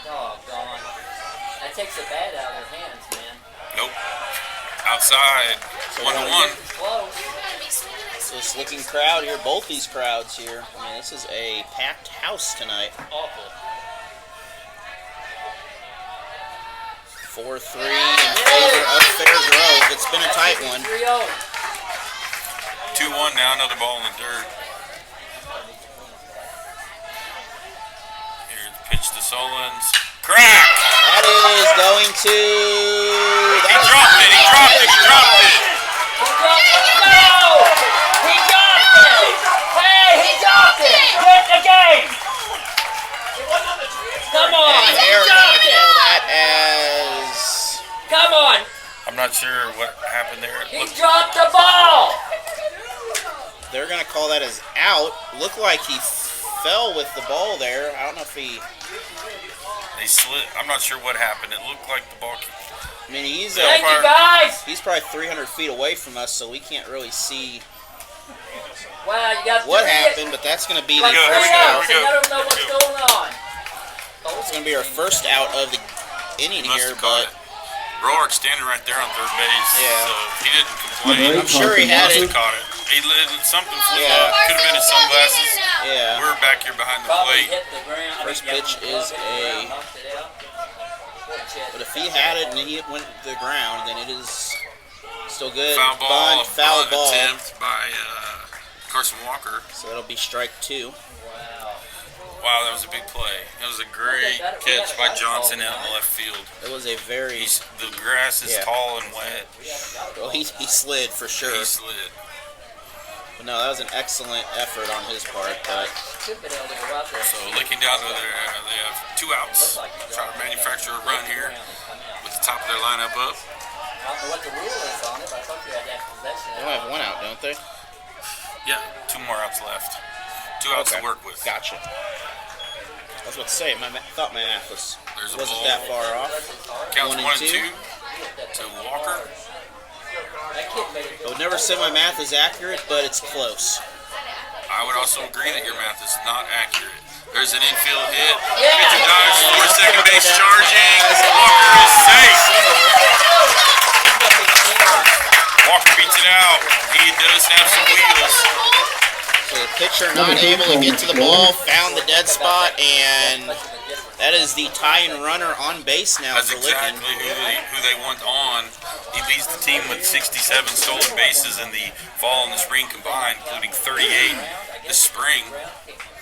Doggone. That takes the bat out of their hands, man. Nope. Outside. 1-1. Close. So this looking crowd here, both these crowds here. I mean, this is a packed house tonight. Awful. 4-3 in favor of Fairgrove. It's been a tight one. 3-0. 2-1 now, another ball in the dirt. Here's the pitch to Solons. Crack! That is going to... He dropped it, he dropped it, he dropped it! No! He dropped it! Hey, he dropped it! Get the game! Come on! And He they're going dropped to it! call that as... Come on! I'm not sure what happened there. He dropped the ball! They're going to call that as out. Looked like he fell with the ball there. I don't know if he... They slid. I'm not sure what happened. It looked like the ball. I mean, he's Thank you, guys! he's probably 300 feet away from us, so we can't really see Wow, you got what 3 happened, but that's going to be the Like Here we 3 go, outs, here we and go. I don't know what's going on. It's going to be our first out of the inning Must here, have caught but it. Roark standing right there on third base. Yeah. So he didn't complain. I'm sure he had Must it. have caught it. Something flew Yeah. up. Could have been his sunglasses. Yeah. We're back here behind the Probably plate. hit the ground. First pitch is a... But if he had it and he went to the ground, then it is still good. Foul ball. Bunt, foul ball. Attempt by Carson Walker. So that'll be strike 2. Wow, that was a big play. That was a great catch by Johnson out in the left field. It was a very... The grass is Yeah. tall and wet. Well, he slid for sure. He slid. But no, that was an excellent effort on his part. But So looking down to they have 2 outs. Trying to manufacture a run here with the top of their lineup up. I don't know what the rule is on it, but I thought you had that possession. they only have 1 out, don't they? Yeah, 2 more outs left. 2 outs to work with. Gotcha. I was about to say, thought my math There's a wasn't ball. that far off. Counts 1 1 and and 2 to Walker. I would never say my math is accurate, but it's close. I would also agree that your math is not accurate. There's an infield hit. Pitch and dodge for second base charging. Walker is safe. Walker beats it out. He does have some wheels. So the pitcher not able to get to the ball, found the dead spot, and that is the tying runner on base now That's for Licking. exactly who they want on. He leads the team with 67 stolen bases in the fall and the spring combined, including 38 this spring.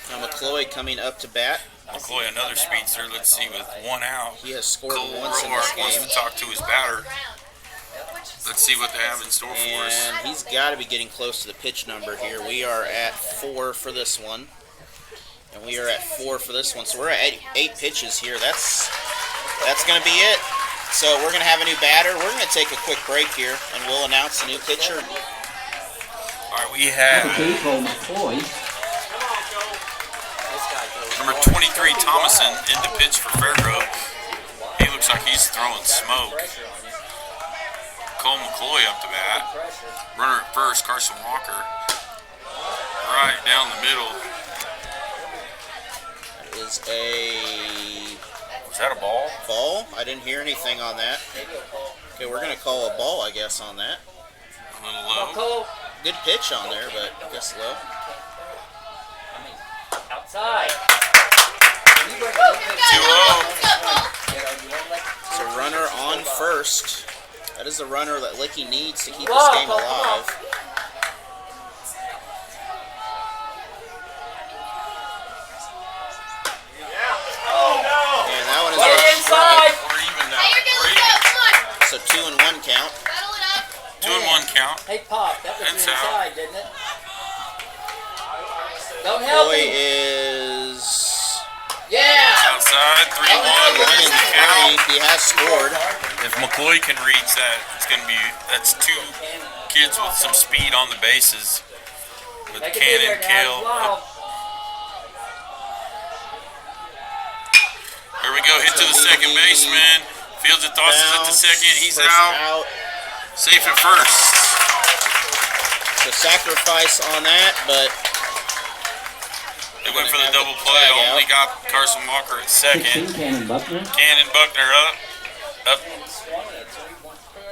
Now McCloy coming up to bat. McCloy, another speedster. Let's see, with one out. He has scored Cole once in Roark this wants game. to talk to his batter. Let's see what they have in store for us. And he's got to be getting close to the pitch number here. We are at 4 for this one. And we are at 4 for this one. So we're at 8 pitches here. That's going to be it. So we're going to have a new batter. We're going to take a quick break here, and we'll announce a new pitcher. All right, we have number 23, Thomason, in the pitch for Fairgrove. He looks like he's throwing smoke. Cole McCloy up to bat. Runner at first, Carson Walker. Right down the middle. That is a Was that a ball? ball. I didn't hear anything on that. Okay, we're going to call a ball, I guess, on that. A little low. Good pitch on there, but I guess low. Outside. 2-0. So runner on first. That is the runner that Licky needs to keep this game alive. And that one is Put it off inside. We're even now. Hey, you're We're good. even. Let's go. Come on. strike. So 2-1 count. Battle it up. 2-1 count. Hey, Pop, that was That's inside, didn't it? Don't help Boy him. is Yeah. Outside, 3-1. 1 Is and the count. 3. He has scored. If McCloy can reach that, that's 2 kids with some speed on the bases. With Make it bigger Cannon, now. Kale. Wow. Here we go, hit to the second baseman. Fields it, tosses it to Bounce. second. He's First out. Safe at first. So sacrifice on that, but They went for the double play. Tag out. Only got Carson Walker at second. Cannon Buckner. Cannon, Buckner up.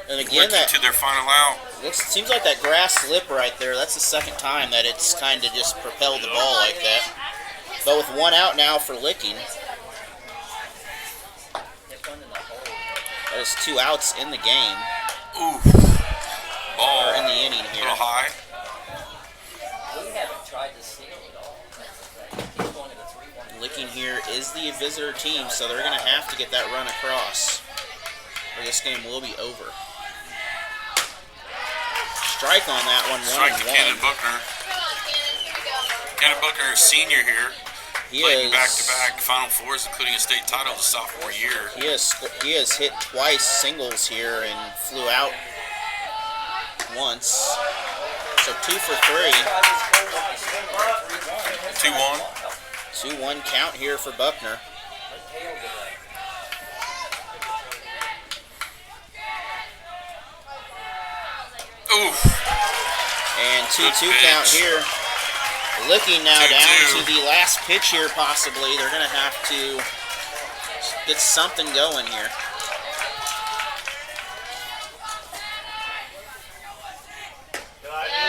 and again Looking that to their final out. seems like that grass slip right there. That's the second time that it's kind of just propelled the ball like that. But with 1 out now for Licking. That is 2 outs in the game, Ooh. or Ball. in the inning A here. little high. We haven't tried to steal it all. He's going to the 3-1. Licking here is the visitor team, so they're going to have to get that run across, or this game will be over. Strike on that one, Strike to 1-1. Cannon Buckner. Come on, Cannon. Here we go. Cannon Buckner is senior here. He Played is back-to-back Final Fours, including a state title the sophomore year. He has hit twice singles here and flew out once. So 2 for 3. 2-1. 2-1 count here for Buckner. Oof. And 2-2 Good count pitch. here. Looking now 2-2. down to the last pitch here possibly. They're going to have to get something going here.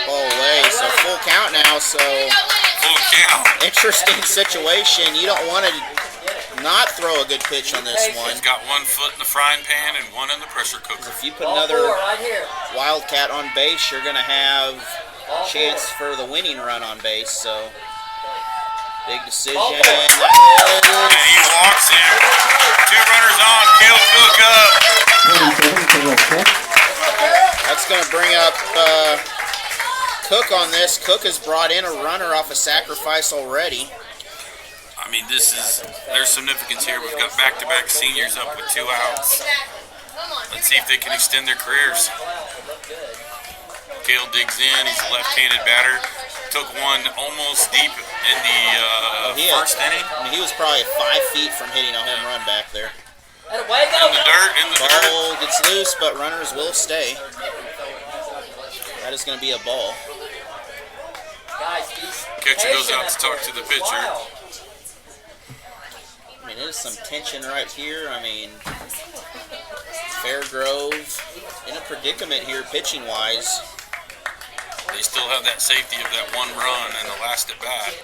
Ball away, so full count now. So Full count. interesting situation. You don't want to not throw a good pitch on this one. He's got 1 foot in the frying pan and 1 in the pressure cooker. If you put Ball another 4 right here. Wildcat on base, you're going to have Ball a chance 4. for the winning run on base. So big decision. Ball 4. That And he walks in. 2 runners on. Kale Cook up. 27, That's going to bring up Cook on this. Cook has brought in a runner off a sacrifice already. I mean, there's significance here. We've got back-to-back seniors up with 2 outs. Come on. Let's see if they can extend their careers. Kale digs in. He's a left-handed batter. Took one almost deep in the first inning. I mean, he was probably 5 feet from hitting a home run back there. And away go. In the dirt. Ball gets loose, but runners will stay. That is going to be a ball. Guys, he's Catcher goes out to talk to the pitcher. Wow. I mean, there's some tension right here. I mean, Fairgrove in a predicament here pitching-wise. they still have that safety of that one run and the last at bat.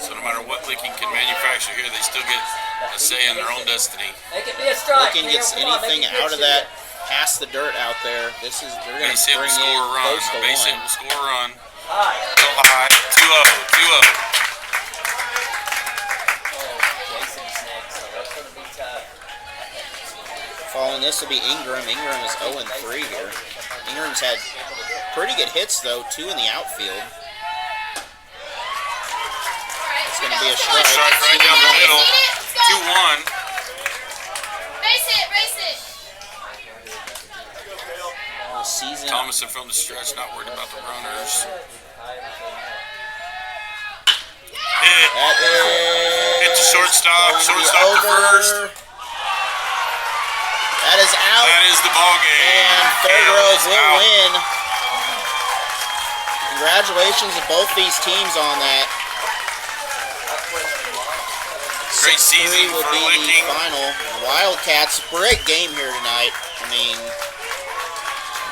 So no matter what Licking can manufacture here, they still get a say in their own destiny. Make it be a strike. Licking gets anything out of that past the dirt out there. They're going to bring Base hit will score a run. close to Base hit one. will score a run. High. Go high. 2-0. 2-0. Jason's next, so that's going to be tough. Following this will be Ingram. Ingram is 0-3 here. Ingram's had pretty good hits, though, 2 in the outfield. It's going to be a strike. Strike right down the middle. 2-1. Race it, race it. Season. Thomason from the stretch, not worried about the runners. Hit. That is Hit the shortstop. going to be Shortstop to over. first. That is out. That is the ball game. And KO Fairgrove is will out. win. Congratulations to both these teams on that. Great season 6-3 would for be Licking. the final. Wildcats, great game here tonight. I mean,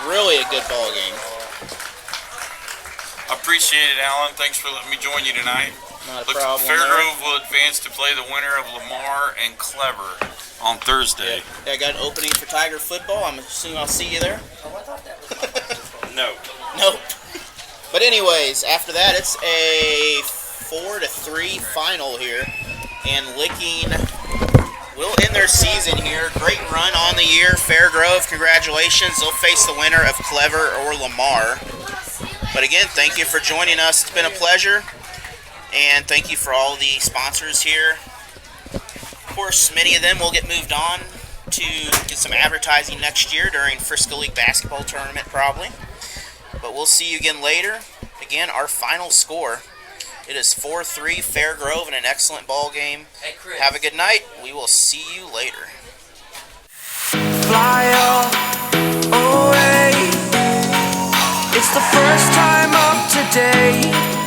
really a good ball game. I appreciate it, Alan. Thanks for letting me join you tonight. Not a problem. Fairgrove will advance to play the winner of Lamar and Clever on Thursday. Yeah, I got an opening for Tiger football. I'm assuming I'll see you there. No. Nope. But anyways, after that, it's a 4-3 final here. And Licking will end their season here. Great run on the year. Fairgrove, congratulations. They'll face the winner of Clever or Lamar. But again, thank you for joining us. It's been a pleasure. And thank you for all the sponsors here. Of course, many of them will get moved on to get some advertising next year during Frisco League basketball tournament probably. But we'll see you again later. Again, our final score. It is 4-3 Fairgrove in an excellent ball game. Hey, Chris. Have a good night. We will see you later. Fly away. It's the first time of today.